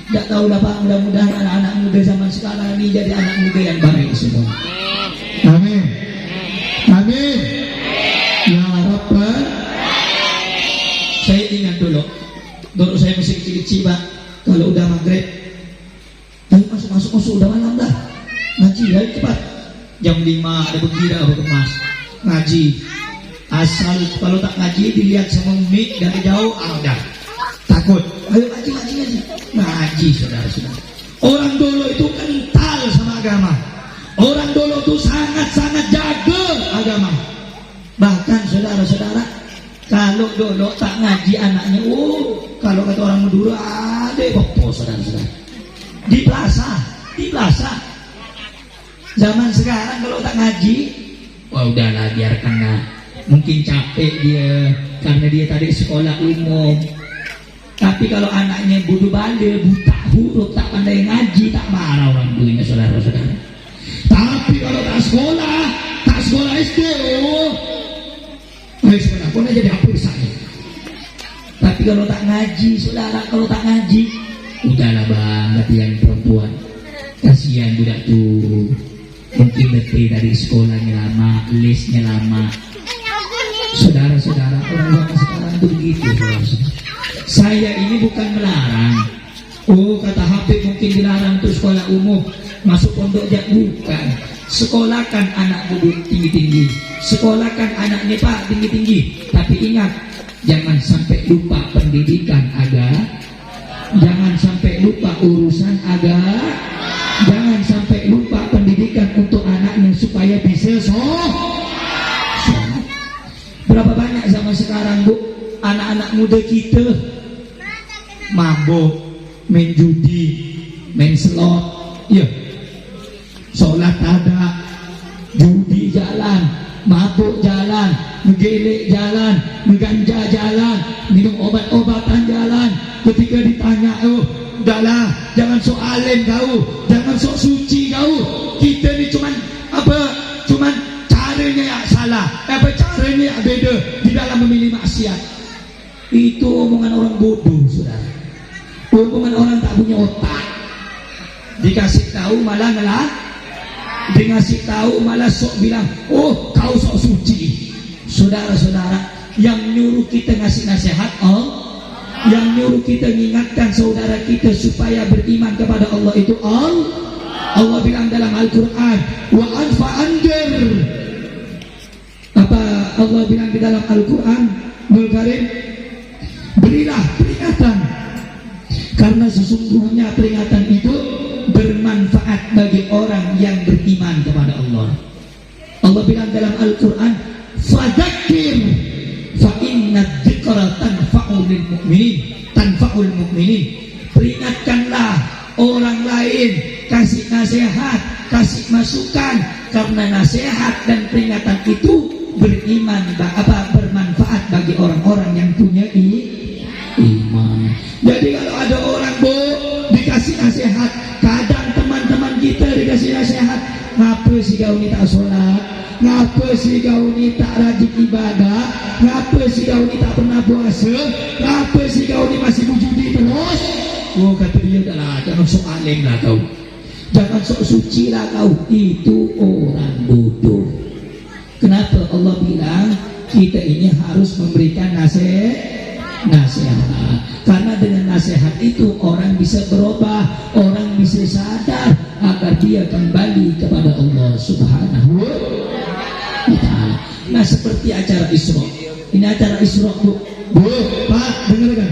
tidak tahu lah Pak. Mudah-mudahan anak-anak muda zaman sekarang ini jadi anak muda yang baik semua. Amin. Amin. Ya Rabbal. Saya ingat dulu saya masih kecil-kecil Pak. Kalau udah maghrib, ayo masuk udah malam dah. Ngaji ya cepat. Jam 5 ada bergira berkemas. Ngaji. Asal kalau tak ngaji dilihat sama Umi dari jauh, udah takut. Ayo ngaji. Ngaji saudara-saudara. Orang dulu itu kental sama agama. Orang dulu itu sangat-sangat jaga agama. Bahkan saudara-saudara, kalau dulu tak ngaji anaknya, kalau kata orang Madura, ada bopo saudara-saudara. Di plaza. Zaman sekarang kalau tak ngaji, udahlah biarkanlah. Mungkin capek dia karena dia tadi sekolah umum. Tapi kalau anaknya bodoh balik, buta huruf, tak pandai ngaji, tak marah orang tuanya saudara-saudara. Tapi kalau tak sekolah SD, sekolah pun jadi apa saya. Tapi kalau tak ngaji, saudara, kalau tak ngaji, udahlah bang, latihan perempuan. Kasihan budak tuh. Mungkin letih dari sekolahnya lama, lesnya lama. Saudara-saudara, orang zaman sekarang itu begitu, saudara-saudara. Saya ini bukan melarang. Kata Habib mungkin dilarang untuk sekolah umum, masuk pondok jak, bukan. Sekolahkan anak bodoh tinggi-tinggi. Sekolahkan anaknya Pak tinggi-tinggi. Tapi ingat, jangan sampai lupa pendidikan agama. Jangan sampai lupa urusan agama. Jangan sampai lupa pendidikan untuk anaknya supaya bisa Berapa banyak zaman sekarang Bu, anak-anak muda kita mabuk, main judi, main slot, ya, sholat ada, judi jalan, mabuk jalan, ngegelek jalan, ngeganja jalan, minum obat-obatan jalan. Ketika ditanya, udahlah, jangan sok alim kau, jangan sok suci kau. Kita ni cuman caranya yang salah, caranya yang beda di dalam memilih maksiat. Itu omongan orang bodoh, saudara. Omongan orang tak punya otak. Dikasih tahu malah dikasih tahu malah sok bilang, kau sok suci. Saudara-saudara, yang nyuruh kita ngasih nasihat yang nyuruh kita mengingatkan saudara kita supaya beriman kepada Allah itu Allah bilang dalam Al-Quran, wa anfa anjir. Apa Allah bilang di dalam Al-Quran Al-Karim? Berilah peringatan, karena sesungguhnya peringatan itu bermanfaat bagi orang yang beriman kepada Allah. Allah bilang dalam Al-Quran, fadzakir fa inna dzikra tanfa'ul mu'minin. Peringatkanlah orang lain, kasih nasihat, kasih masukan, karena nasihat dan peringatan itu bermanfaat bagi orang-orang yang punya iman. Jadi kalau ada orang dikasih nasihat, kadang teman-teman kita dikasih nasihat, ngapa sih kau ni tak sholat, ngapa sih kau ni tak rajin ibadah, ngapa sih kau ni tak pernah puasa, ngapa sih kau ni masih berjudi terus. Oh kata dia, udahlah, jangan sok alim lah kau, jangan sok suci lah kau, itu orang bodoh. Kenapa Allah bilang kita ini harus memberikan nasihat? Karena dengan nasihat itu orang bisa berubah, orang bisa sadar agar dia kembali kepada Allah Subhanahu wa Ta'ala. Nah, seperti acara Isra. Ini acara Isra, Bu. Pak, dengarkan.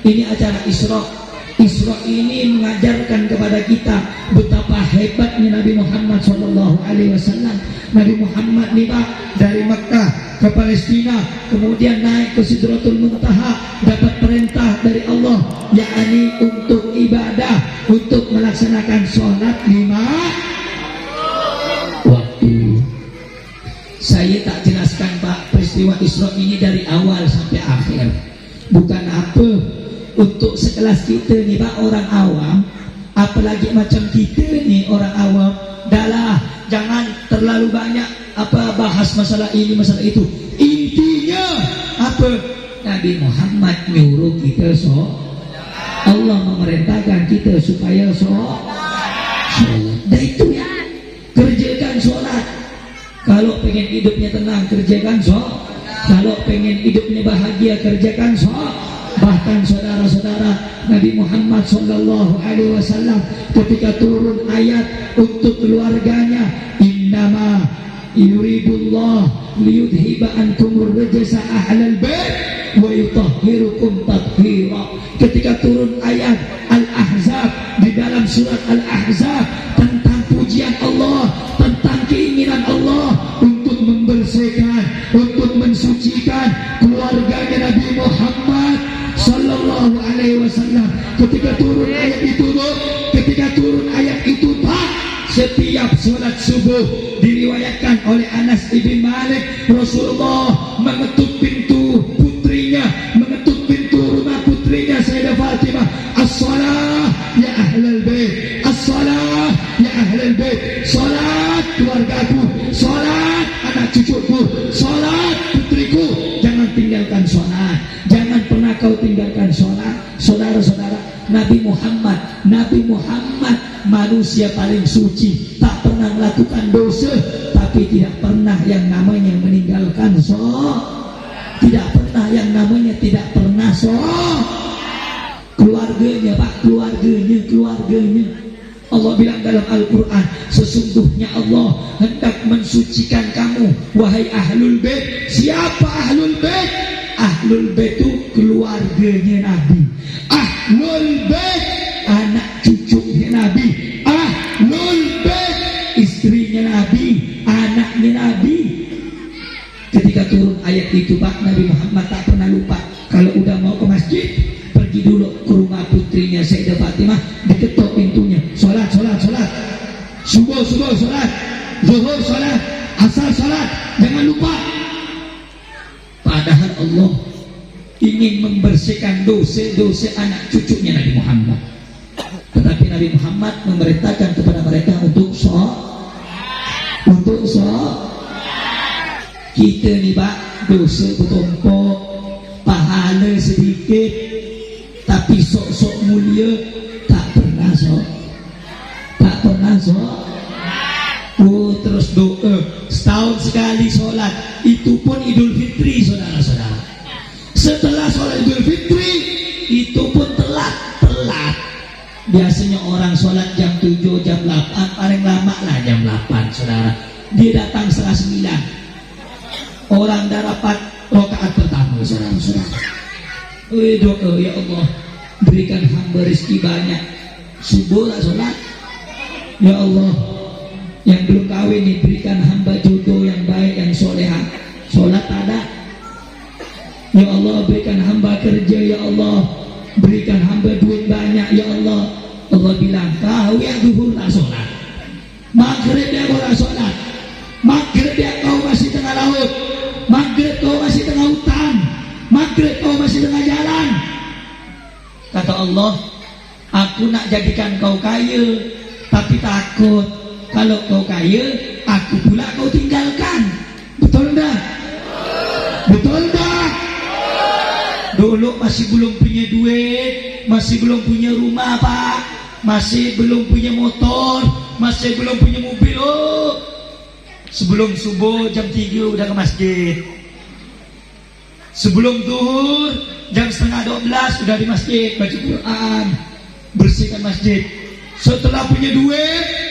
Ini acara Isra. Isra ini mengajarkan kepada kita betapa hebatnya Nabi Muhammad SAW. Nabi Muhammad nih Pak, dari Mekah ke Palestina, kemudian naik ke Sidratul Muntaha, dapat perintah dari Allah, yakni untuk ibadah, untuk melaksanakan sholat 5 waktu. Saya tak jelaskan Pak peristiwa Isra ini dari awal sampai akhir. Bukan apa untuk sekelas kita nih Pak, orang awam, apalagi macam kita nih orang awam, dahlah jangan terlalu banyak bahas masalah ini masalah itu. Intinya apa? Nabi Muhammad nyuruh kita Allah memerintahkan kita supaya sholat. Dan itu ya, kerjakan sholat. Kalau pengen hidupnya tenang, kerjakan sholat. Kalau pengen hidupnya bahagia, kerjakan sholat. Bahkan saudara-saudara, Nabi Muhammad SAW ketika turun ayat untuk keluarganya, innama yuridullah liyudhiba ankumur rajasa ahlal bait wa yutahhirukum tathhira. Ketika turun ayat Al-Ahzab, di dalam surat Al-Ahzab, tentang pujian Allah, tentang keinginan Allah untuk membersihkan, untuk mensucikan keluarganya Nabi Muhammad Sallallahu Alaihi Wasallam. Ketika turun ayat itu, Pak, setiap sholat subuh diriwayatkan oleh Anas ibn Malik, Rasulullah mengetuk pintu putrinya, mengetuk pintu rumah putrinya Sayyidah Fatimah, as-salah ya ahlal bait, as-salah ya ahlal bait, salat keluargaku, salat anak cucuku, salat putriku, jangan tinggalkan salat, jangan pernah kau tinggalkan salat. Saudara-saudara, Nabi Muhammad manusia paling suci, tak pernah melakukan dosa, tapi tidak pernah yang namanya meninggalkan sholat, tidak pernah yang namanya tidak pernah sholat. Keluarganya Pak, keluarganya Allah bilang dalam Al-Quran, sesungguhnya Allah hendak mensucikan kamu, wahai ahlul bait. Siapa ahlul bait? Ahlul bait itu keluarganya Nabi. Ahlul bait anak cucunya Nabi. Ahlul bait istrinya Nabi, anaknya Nabi. Ketika turun ayat itu Pak, Nabi Muhammad tak pernah lupa, kalau udah mau ke masjid, pergi dulu ke rumah putrinya Sayyidah Fatimah, diketok pintunya, sholat, subuh sholat, zuhur sholat, asar sholat, jangan lupa. Padahal Allah ingin membersihkan dosa-dosa anak cucunya Nabi Muhammad, tetapi Nabi Muhammad memerintahkan kepada mereka untuk sholat. Kita nih Pak, dosa bertumpuk, pahala sedikit, tapi sok-sok mulia tak pernah sholat. Oh, terus doa setahun sekali sholat, itu pun Idul Fitri, saudara-saudara. Setelah sholat Idul Fitri, itu pun telat. Biasanya orang sholat jam 7, jam 8, paling lama lah jam 8, saudara. Dia datang setengah 9. Orang dah rapat rakaat pertama, saudara-saudara. Doa, ya Allah, berikan hamba rezeki banyak. Subuh lah sholat. Ya Allah, yang belum kawin nih, berikan hamba jodoh yang baik, yang soleha. Sholat ada. Ya Allah, berikan hamba kerja. Ya Allah, berikan hamba duit banyak. Ya Allah. Allah bilang, kau yang zuhur tak sholat, maghrib dia kau tak sholat, maghrib dia kau masih tengah laut, maghrib kau masih tengah hutan, maghrib kau masih tengah jalan. Kata Allah, aku nak jadikan kau kaya, tapi takut Kalau kau kaya, aku pula kau tinggalkan. Betul dah? Betul dah? Dulu masih belum punya duit, masih belum punya rumah Pak, masih belum punya motor, masih belum punya mobil. Oh, sebelum subuh jam 3 udah ke masjid. Sebelum zuhur jam setengah 12 udah di masjid baca Quran, bersihkan masjid. Setelah punya duit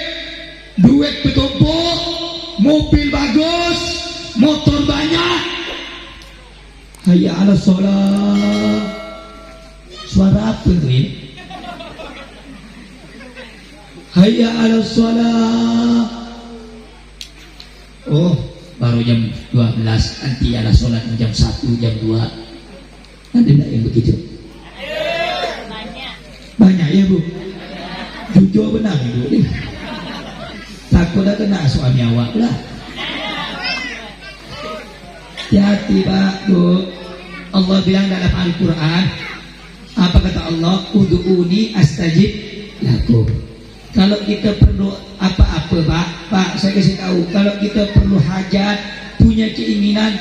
bertumpuk, mobil bagus, motor banyak, hayya ala sholat. Suara apa tu ya? Hayya ala sholat. Oh, baru jam 12, nanti ala sholat jam 1, jam 2. Ada tak yang begitu? Banyak ya Bu? Jujur benar Bu ni. Takut dah kena suami awak lah. Hati-hati Pak Bu. Allah bilang dalam Al-Quran, apa kata Allah? Ud'uni astajib lakum. Kalau kita perlu apa-apa Pak, saya kasih tahu, kalau kita perlu hajat, punya keinginan,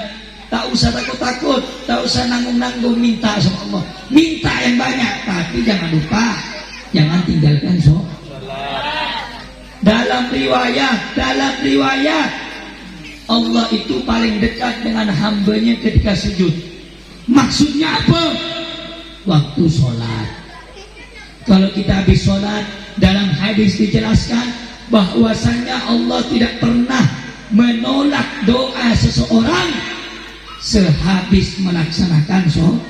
tak usah takut-takut, tak usah nanggung-nanggung, minta sama Allah. Minta yang banyak, tapi jangan lupa, jangan tinggalkan sholat. Dalam riwayat, Allah itu paling dekat dengan hambanya ketika sujud. Maksudnya apa? Waktu sholat. Kalau kita habis sholat, dalam hadis dijelaskan bahwasanya Allah tidak pernah menolak doa seseorang sehabis melaksanakan sholat.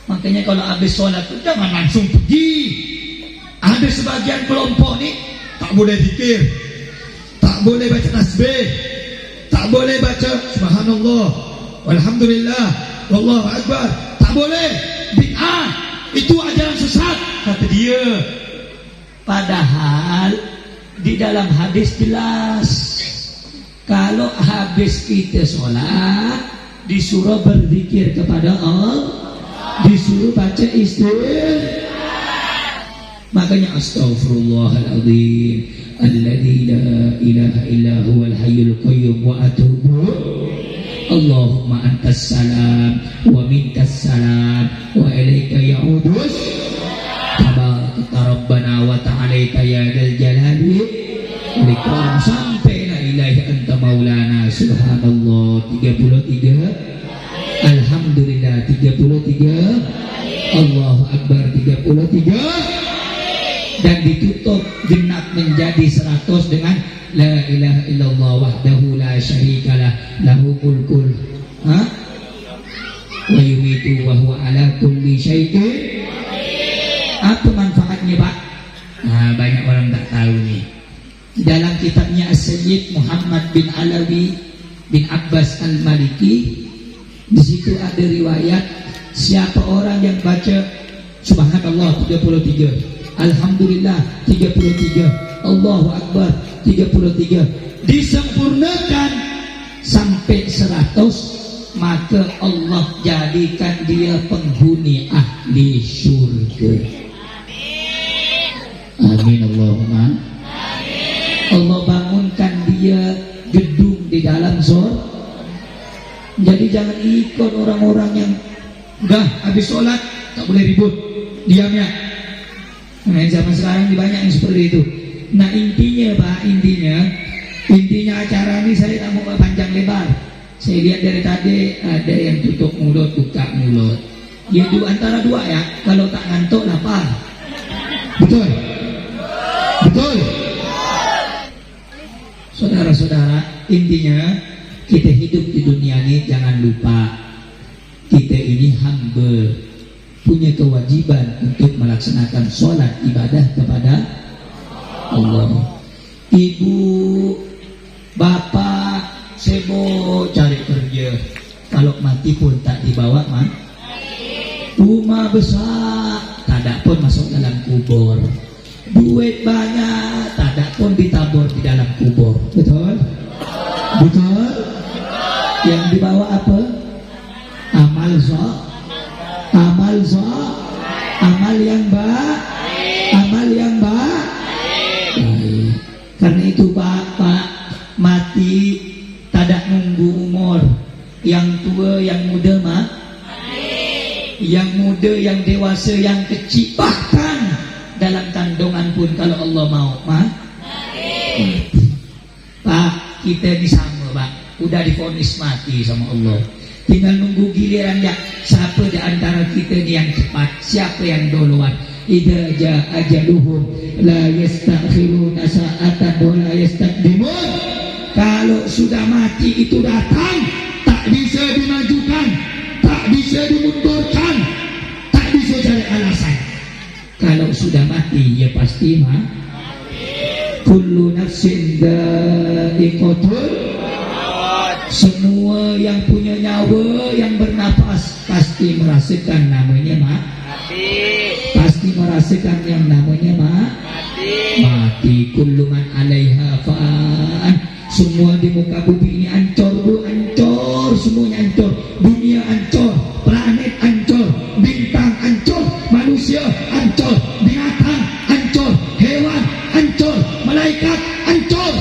Makanya kalau habis sholat itu jangan langsung pergi. Ada sebagian kelompok nih tak boleh zikir, tak boleh baca tasbih, tak boleh baca subhanallah, walhamdulillah, wallahu akbar, tak boleh. Bid'ah, itu ajaran sesat kata dia. Padahal di dalam hadis jelas, kalau habis kita sholat disuruh berzikir kepada Allah, disuruh baca istighfar. Makanya astaghfirullahaladzim alladzi la ilaha illa huwal hayyul qayyum wa atubu. Allahumma antas salam wa minkas salam wa ilaika ya'udus. Tabarakta rabbana wa ta'alaita ya dzal jalali wal ikram, sampai la ilaha anta maulana. Subhanallah 33, alhamdulillah 33, Allahu akbar 33, dan ditutup genap menjadi 100 dengan la ilaha illallah wahdahu la syarikalah lahu mulkul wa yumitu wa huwa ala kulli syai'in. Apa manfaatnya Pak? Nah, banyak orang tak tahu nih. Dalam kitabnya As-Sayyid Muhammad bin Alawi bin Abbas Al-Maliki, di situ ada riwayat siapa orang yang baca subhanallah 33, alhamdulillah 33, Allahu akbar 33, disempurnakan sampai 100, maka Allah jadikan dia penghuni ahli syurga. Amin Allahumma. Allah bangunkan dia gedung di dalam surga. Jadi jangan ikut orang-orang yang udah habis sholat tak boleh ribut, diam ya. Nah, zaman sekarang banyak yang seperti itu. Nah intinya Pak, intinya acara ini saya tak mau panjang lebar. Saya lihat dari tadi ada yang tutup mulut, buka mulut. Ya antara dua ya. Kalau tak ngantuk lapar. Betul? Betul? Saudara-saudara, intinya kita hidup di dunia ini jangan lupa kita ini hamba, punya kewajiban untuk melaksanakan sholat ibadah kepada Allah. Ibu, bapak, sibuk cari kerja, kalau mati pun tak dibawa rumah besar, tak ada pun masuk dalam kubur. Duit banyak, tak ada pun ditabur di dalam kubur. Betul? Betul? Yang dibawa apa? Amal soleh, amal yang baik, amal yang baik. Karena Pak, mati tidak nunggu umur. Yang tua, yang muda mah, yang muda, yang dewasa, yang kecil, bahkan dalam kandungan pun kalau Allah mau mah. Pak, kita ini sama Pak, udah divonis mati sama Allah. Tinggal nunggu giliran ya. Siapa di antara kita ini yang cepat, siapa yang duluan. Idza jaa ajaluhum la yastakhiruna sa'atan wa la yastaqdimun. Kalau sudah mati itu datang, tak bisa dimajukan, tak bisa dimundurkan, tak bisa cari alasan. Kalau sudah mati ya pasti mah. Kullu nafsin dha'iqatul. Semua yang punya nyawa, yang bernafas pasti merasakan namanya mati. Pasti merasakan yang namanya mati. Kullu man 'alaiha fa'an. Semua di muka bumi ini hancur, bu, hancur, semuanya hancur. Dunia hancur, planet hancur, bintang hancur, manusia hancur, binatang hancur, hewan hancur, malaikat hancur.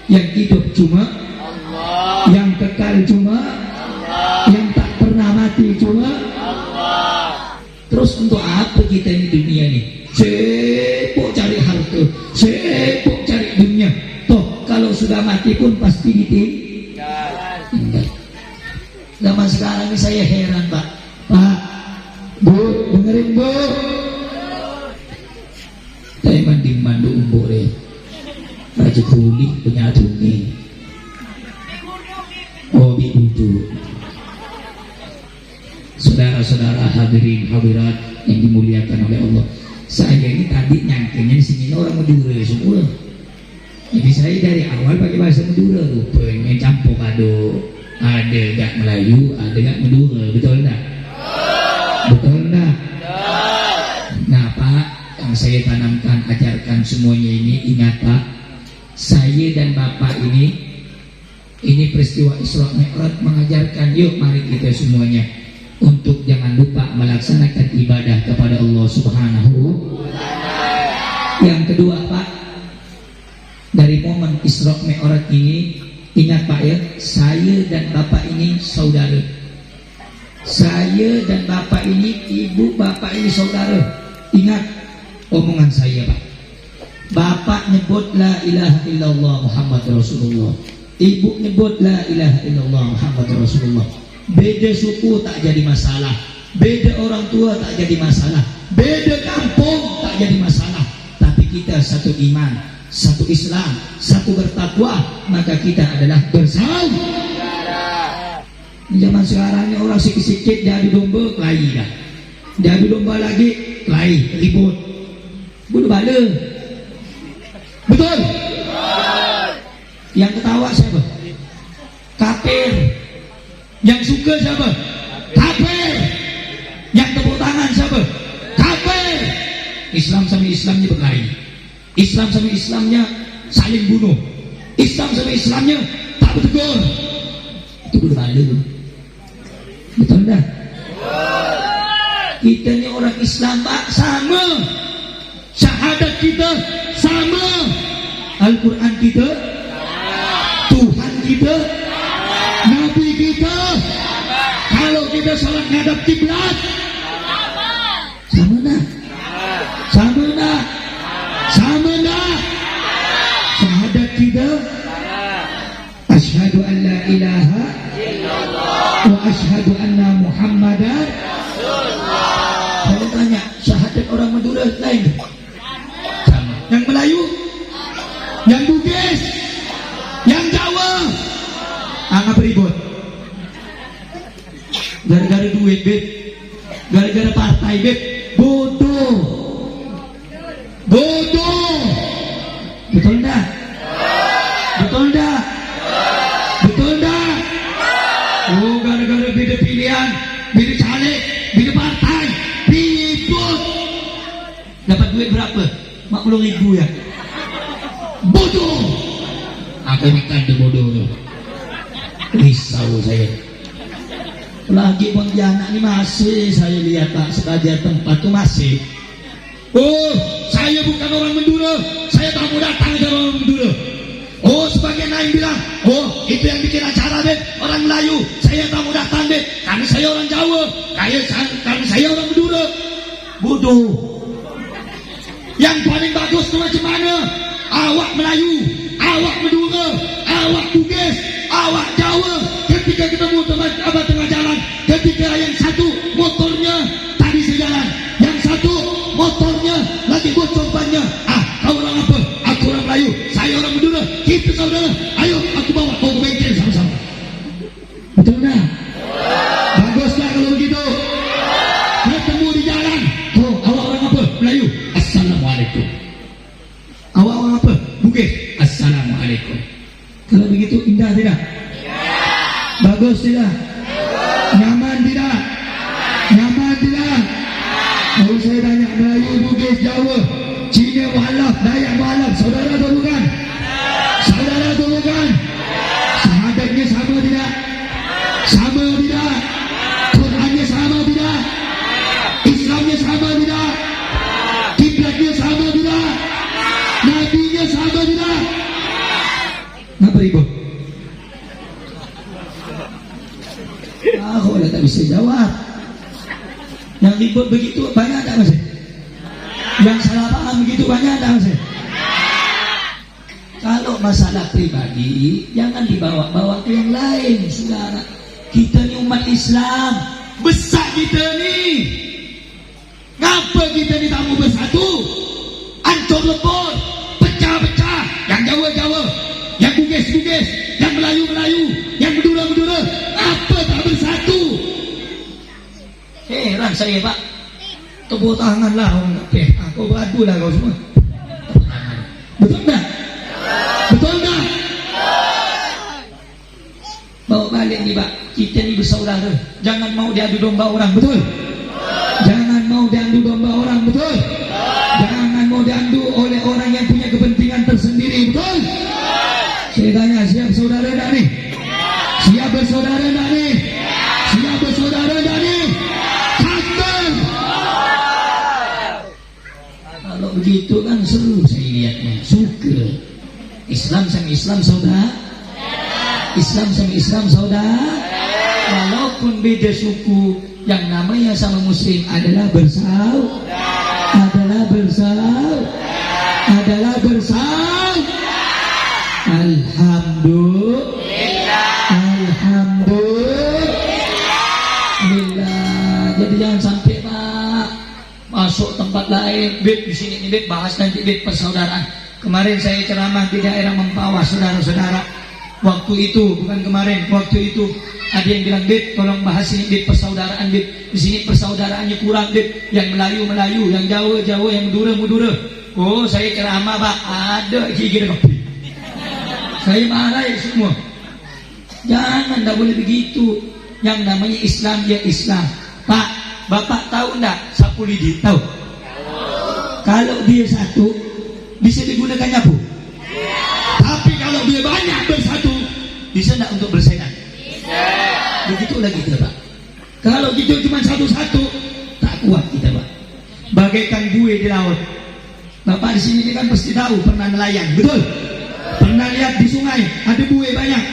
Yang hidup cuma Allah, yang kekal cuma Allah, yang tak pernah mati cuma Allah. Terus untuk apa kita ini dunia ini? Sibuk cari harta, sibuk cari dunia. Toh kalau sudah mati pun pasti ditinggal. Zaman sekarang ini saya heran Pak. Pak, Bu, dengerin Bu. Saya mandu umbo deh. Raja Kuli punya tungi. Oh, biudu. Saudara-saudara hadirin hadirat yang dimuliakan oleh Allah. Saya ini tadi nyangkanya di sini orang Madura semua. Jadi saya dari awal pakai bahasa Madura, rupanya campur kado. Ada gak Melayu, ada gak Madura, betul tak? Betul tak? Nah Pak, yang saya tanamkan, ajarkan semuanya ini, ingat Pak, saya dan Bapak ini peristiwa Isra Mi'raj mengajarkan, yuk mari kita semuanya untuk jangan lupa melaksanakan ibadah kepada Allah Subhanahu. Yang kedua Pak, dari momen Isra Mi'raj ini, ingat Pak ya, saya dan Bapak ini saudara. Saya dan Bapak ini, ibu bapak ini saudara. Ingat omongan saya Pak. Bapak nyebut la ilaha illallah Muhammad Rasulullah. Ibu nyebut la ilaha illallah Muhammad Rasulullah. Beda suku tak jadi masalah, beda orang tua tak jadi masalah, beda kampung tak jadi masalah. Tapi kita satu iman, satu Islam, satu bertakwa, maka kita adalah bersaudara. Zaman sekarang ini orang sikit-sikit jadi domba, kelahi dah. Jadi domba lagi, kelahi, ribut, bunuh bala. Betul? Yang ketawa siapa? Kafir. Yang suka siapa? Kafir. Yang tepuk tangan siapa? Kafir. Islam sama Islamnya berkelahi. Islam sama Islamnya saling bunuh. Islam sama Islamnya tak bertegur. Itu bunuh bala. Betul tak? Kita ni orang Islam Pak, sama. Syahadat kita sama. Al-Quran kita, Tuhan kita, Nabi kita. Kalau kita salat ngadap kiblat, sama nak? Sama nak? Sama nak? Syahadat kita, asyhadu an la ilaha illallah wa asyhadu anna Muhammadan Rasulullah. Saya tanya, syahadat orang Madura lain? Sama. Yang Melayu? Yang Bugis? Yang Jawa? Angkat ribut. Gara-gara duit, Beb. Gara-gara partai, Beb. Bodoh. Bodoh. Betul enggak? Betul enggak? Betul enggak? Oh, gara-gara beda pilihan, beda caleg, beda partai, ribut. Dapat duit berapa? 40.000 ya? Bodoh. Aku makan tu bodoh tu. Risau saya. Lagi Pontianak ni masih saya lihat Pak, sebagian tempat tu masih. Oh, saya bukan orang Madura, saya tamu datang dari orang Madura. sebagian lain bilang, oh itu yang bikin acara deh orang Melayu, saya tamu datang deh karena saya orang Jawa, karena saya orang Madura. Bodoh. Yang paling bagus itu macam mana? Awak Melayu, awak Madura, awak Bugis, awak Jawa, ketika ketemu teman abang tengah jalan, ketika yang satu motornya tadi sejalan, yang satu motornya lagi bocor bannya. Kau orang apa? Aku orang Melayu, saya orang Madura, kita saudara. Ayo aku bawa kau ke bengkel sama-sama. Betul tak? Baguslah kalau begitu. Ketemu di jalan, oh awak orang apa? Melayu. Assalamualaikum. Awak orang apa? Bugis. Assalamualaikum. Kalau begitu indah tidak? Bagus tidak? Nyaman tidak? Nyaman tidak? Kalau saya tanya Melayu, Bugis, Jawa, Cina, Mualaf, Dayak, Mualaf, saudara atau bukan? Saudara atau bukan? Syahadatnya sama tidak? Sama tidak? Qurannya sama tidak? Islamnya sama tidak? Kiblatnya sama tidak? Nabinya sama tidak? Kenapa ribut? Aku tak bisa jawab. Yang ribut begitu banyak tak masih? Yang salah paham begitu banyak tak masih? Kalau masalah pribadi jangan dibawa-bawa ke yang lain, saudara. Kita ni umat Islam, besar kita ni. Ngapa kita ni tak mau bersatu? Ancur lebur, pecah-pecah. Yang Jawa-Jawa, yang Bugis-Bugis, yang Melayu-Melayu, yang Madura-Madura, apa tak bersatu? Heran saya, Pak. Tepuk tanganlah orang kafir. Kau beradu lah kau semua. Tepuk tangan. Betul tak? Betul tak? Bawa balik ni, Pak. Kita ni bersaudara. Jangan mau diadu domba orang. Betul? Jangan mau diadu domba orang. Betul? Jangan mau diadu oleh orang yang punya kepentingan tersendiri. Betul? Saya tanya, siap saudara tak ni? Siap bersaudara tak ni? Siap bersaudara tak ni? Takbir! Kalau begitu kan seru saya lihatnya. Suka. Islam sama Islam saudara. Islam sama Islam saudara. Walaupun beda suku, yang namanya sama Muslim adalah bersaudara. Adalah bersaudara. Adalah bersaudara. Alhamdulillah. Alhamdulillah. Jadi jangan sampai Pak masuk tempat lain, bib di sini bib bahas nanti bib persaudaraan. Kemarin saya ceramah di daerah Mempawah, saudara-saudara. Waktu itu, bukan kemarin, waktu itu ada yang bilang, bib tolong bahas ini bib persaudaraan bib. Di sini persaudaraannya kurang bib. Yang Melayu-Melayu, yang Jawa-Jawa, yang Madura-Madura. Oh, saya ceramah Pak, ada gigi kopi. Saya marah ya semua. Jangan, tak boleh begitu. Yang namanya Islam ya Islam. Pak, Bapak tahu enggak sapu lidi? Tahu? Kalau dia satu, bisa digunakan nyapu. Tapi kalau dia banyak bersatu, bisa enggak untuk bersihkan? Bisa. Begitulah kita, Pak. Kalau kita cuma satu-satu, tak kuat kita, Pak. Bagaikan buih di laut. Bapak di sini kan pasti tahu, pernah nelayan, betul? Pernah lihat di sungai ada buih banyak.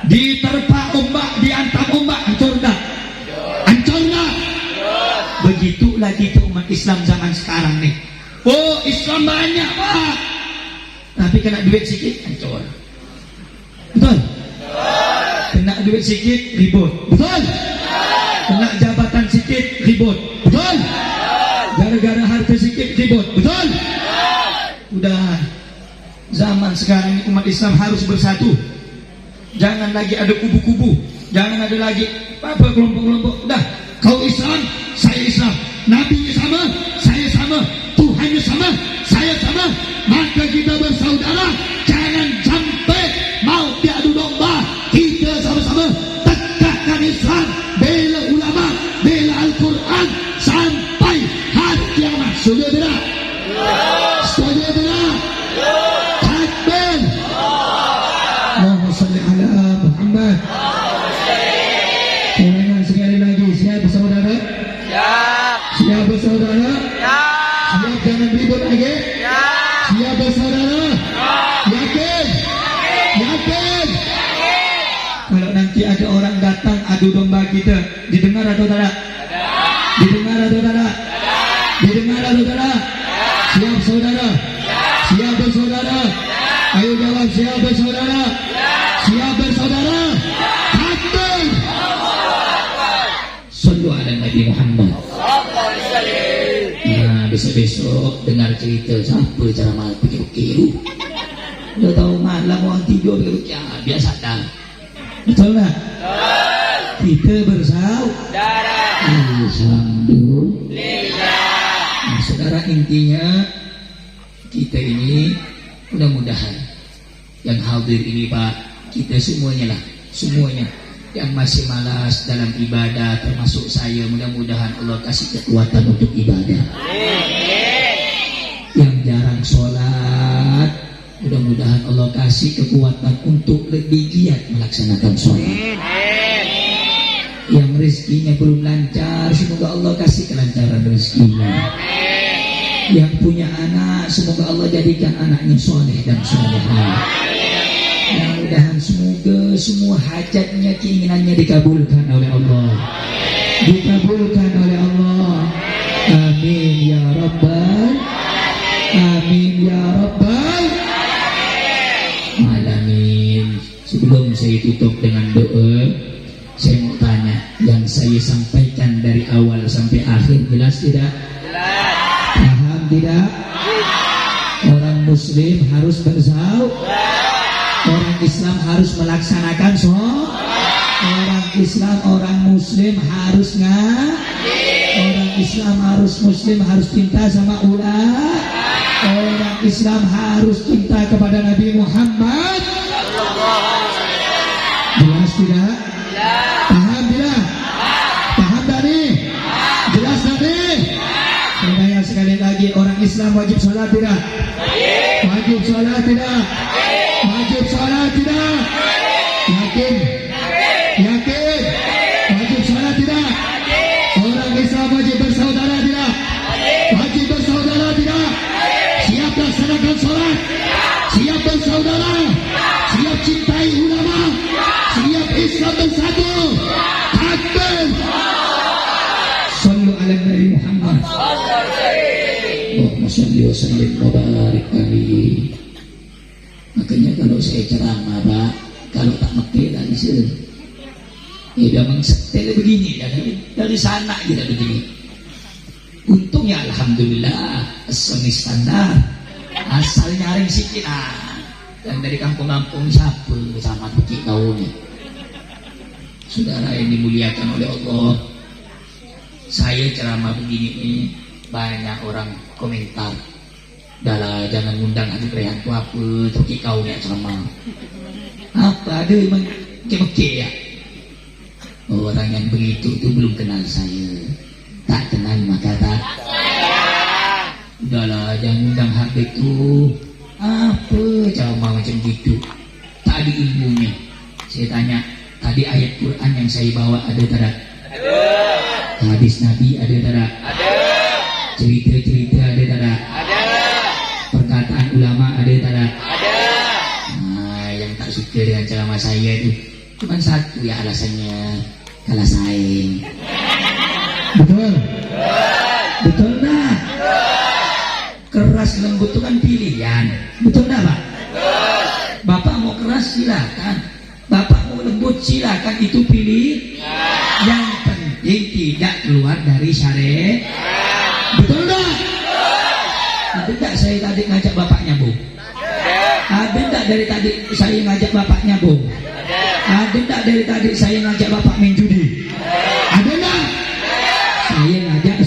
Diterpa ombak, diantam ombak, hancur enggak? Hancur enggak? Begitulah kita umat Islam zaman sekarang nih. Oh, Islam banyak, Pak. Tapi kena duit sikit, hancur. Betul? Kena duit sikit, ribut. Betul? Kena jabatan sikit, ribut. Betul? Gara-gara harta sikit, ribut. Betul? Udah. Zaman sekarang umat Islam harus bersatu. Jangan lagi ada kubu-kubu. Jangan ada lagi apa kelompok-kelompok. Udah, kau Islam, saya Islam. Nabinya sama, saya sama. Tuhannya sama, saya sama. Maka kita bersaudara. Jangan sampai mau diadu domba. Kita sama-sama tegakkan Islam, bela ulama, bela Al-Quran sampai hati yang amat. Setuju tidak? Setuju tidak? Takbir. Allahumma salli ala Muhammad. Ulangan sekali lagi. Siap bersaudara? Siap. Siap bersaudara? Siap. Siap jangan ribut lagi? Siap. Siap bersaudara? Siap. atau tidak? Didengar atau tidak? Didengar atau tidak? Siap saudara? Siap bersaudara? Ayo jawab, siap bersaudara? Siap bersaudara? Takbir! Sallu ala Nabi Muhammad. Nah, besok-besok dengar cerita siapa ceramah pikir-pikir. Udah tahu malam orang tidur ya biasa dah. Betul tak? Kita bersaudara. Alhamdulillah. Nah, saudara, intinya kita ini mudah-mudahan yang hadir ini Pak, kita semuanya lah, semuanya yang masih malas dalam ibadah termasuk saya, mudah-mudahan Allah kasih kekuatan untuk ibadah. Yang jarang sholat, mudah-mudahan Allah kasih kekuatan untuk lebih giat melaksanakan sholat. Yang rezekinya belum lancar, semoga Allah kasih kelancaran rezekinya. Yang punya anak, semoga Allah jadikan anaknya soleh dan solehah. Mudah-mudahan semoga semua hajatnya, keinginannya dikabulkan oleh Allah. Dikabulkan oleh Allah. Amin ya Rabbal. Amin ya Rabbal Alamin. Sebelum saya tutup dengan doa, saya mau tanya, yang saya sampaikan dari awal sampai akhir jelas tidak? Jelas. Paham tidak? Orang Muslim harus bersaudara. Orang Islam harus melaksanakan sholat. Orang Islam, orang Muslim harus ngaji. Orang Islam harus Muslim harus cinta sama ulama. Orang Islam harus cinta kepada Nabi Muhammad. Jelas tidak? Paham tidak? Paham tadi? Jelas tadi? Saya sekali lagi, orang Islam wajib sholat tidak? Wajib sholat tidak? Wajib sholat tidak? Yakin? Yakin? Wajib sholat tidak? Orang Islam wajib bersaudara tidak? Wajib bersaudara tidak? Siap laksanakan sholat? Siap bersaudara? Siap cintai ulama? Siap Islam bersatu? Takbir! Sallu ala Nabi Muhammad. Allahumma shalli wa sallim wa barik alaihi. Makanya kalau saya ceramah Pak, kalau tak mekeh tak bisa. Ya memang setel begini ya, dari sana kita begini. Untungnya alhamdulillah seni standar asal nyaring sikit dan dari kampung-kampung siapa sama kecil kau ni. Saudara yang dimuliakan oleh Allah, saya ceramah begini ini banyak orang komentar. Dahlah, jangan ngundang Habib Rehan tu apa, toki kau ni ceramah. Apa ada memang kemekeh ya? Orang yang begitu tu belum kenal saya. Tak kenal maka tak. Dahlah, jangan ngundang Habib tu. Apa ceramah macam gitu? Tak ada ilmunya. Saya tanya, tadi ayat Quran yang saya bawa ada tak? Ada. Hadis Nabi ada tak? Ada. Cerita-cerita ada tak? Ada. Perkataan ulama ada tak? Ada. Nah, yang tak suka dengan ceramah saya itu cuma satu ya alasannya, kalah saing. Betul? Betul tak? Keras lembut itu kan pilihan. Betul tak Pak? Betul. Bapak mau keras silakan, Bapak mau lembut silakan, itu pilih. Yang penting tidak keluar dari syariat. Betul tak? Ada tak saya tadi ngajak Bapak nyambung? Ada tak dari tadi saya ngajak Bapak nyambung? Ada tak dari tadi saya ngajak Bapak main judi? Ada tak? Saya ngajak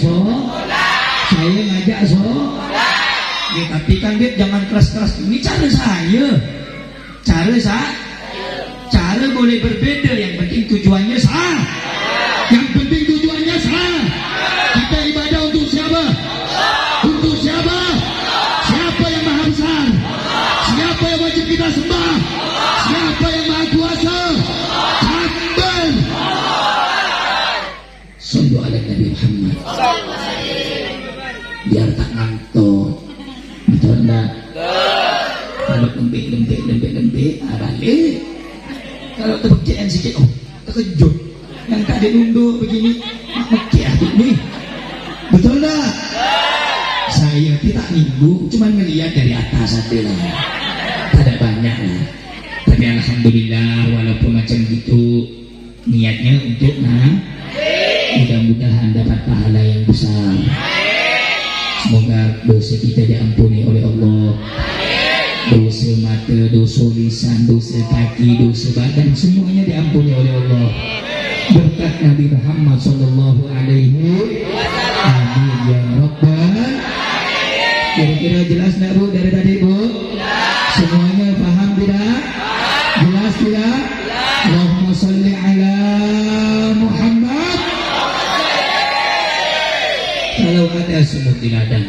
saya ngajak ya, tapi kan dia jangan keras-keras. Ini cara saya. Cara boleh berbeda, yang penting tujuannya sah. Yang penting tujuannya sah. Kita ibadah untuk siapa? Untuk siapa? Siapa yang maha besar? Siapa yang wajib kita sembah? Siapa yang maha kuasa? Takbir! Sallu ala Nabi Muhammad. Biar tak ngantuk. Betul tak? Kalau lembek balik. Kalau terpekian sikit, terkejut. Yang tak ada nunduk begini. Oke nih, betul dah. Saya tidak nimbuk, cuma ngelihat dari atas saja lah. Ada banyak lah. Tapi alhamdulillah walaupun macam gitu niatnya untuk mudah-mudahan dapat pahala yang besar. Semoga dosa kita diampuni oleh Allah. Dosa mata, dosa lisan, dosa kaki, dosa badan, semuanya diampuni oleh Allah. Berkat Nabi Muhammad sallallahu alaihi wasallam. Amin ya rabbal. Kira-kira jelas nak Bu dari tadi Bu? Semuanya paham tidak? Jelas tidak? Allahumma salli ala Muhammad. Kalau ada semut di ladang,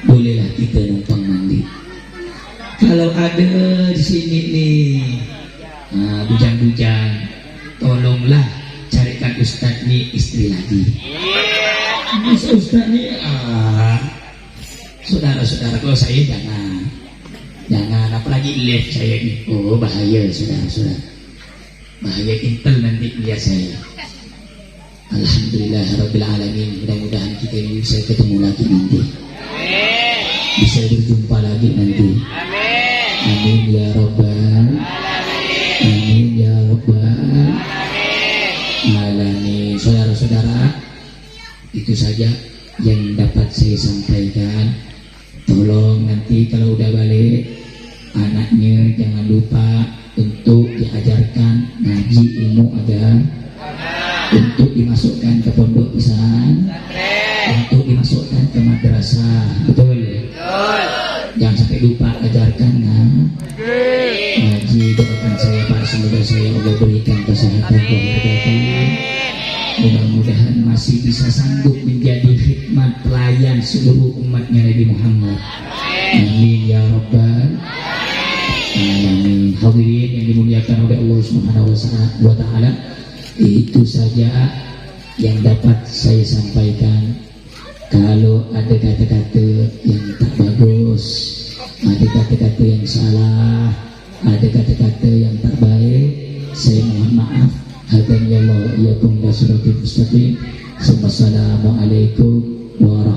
bolehlah kita numpang mandi. Kalau ada di sini nih bujang-bujang, tolonglah carikan Ustadz nih istri lagi. Masa Ustadz nih saudara-saudara, kalau saya jangan apalagi live saya ini. Oh bahaya saudara-saudara, bahaya intel nanti lihat saya. Alhamdulillah Rabbil Alamin, mudah-mudahan kita ini bisa ketemu lagi nanti, bisa berjumpa lagi nanti. Amin ya Rabbal Amin ya Rabbal Alamin. Saudara-saudara, itu saja yang dapat saya sampaikan. Tolong nanti kalau udah balik, anaknya jangan lupa untuk diajarkan ngaji ilmu agama, untuk dimasukkan ke pondok pesantren, untuk dimasukkan ke madrasah. Betul? Jangan sampai lupa ajarkan ngaji. Doakan saya Pak, semoga saya Allah berikan kesehatan kehidupan. Mudah-mudahan masih bisa sanggup menjadi khidmat pelayan seluruh umatnya Nabi Muhammad. Amin ya rabbal alamin. Hadirin yang dimuliakan oleh Allah Subhanahu wa taala, itu saja yang dapat saya sampaikan. Kalau ada kata-kata yang tak bagus, ada kata-kata yang salah, ada kata-kata yang tak baik, saya mohon maaf. Hadani Allah iyyakum ila siratal mustaqim. Assalamualaikum warahmatullahi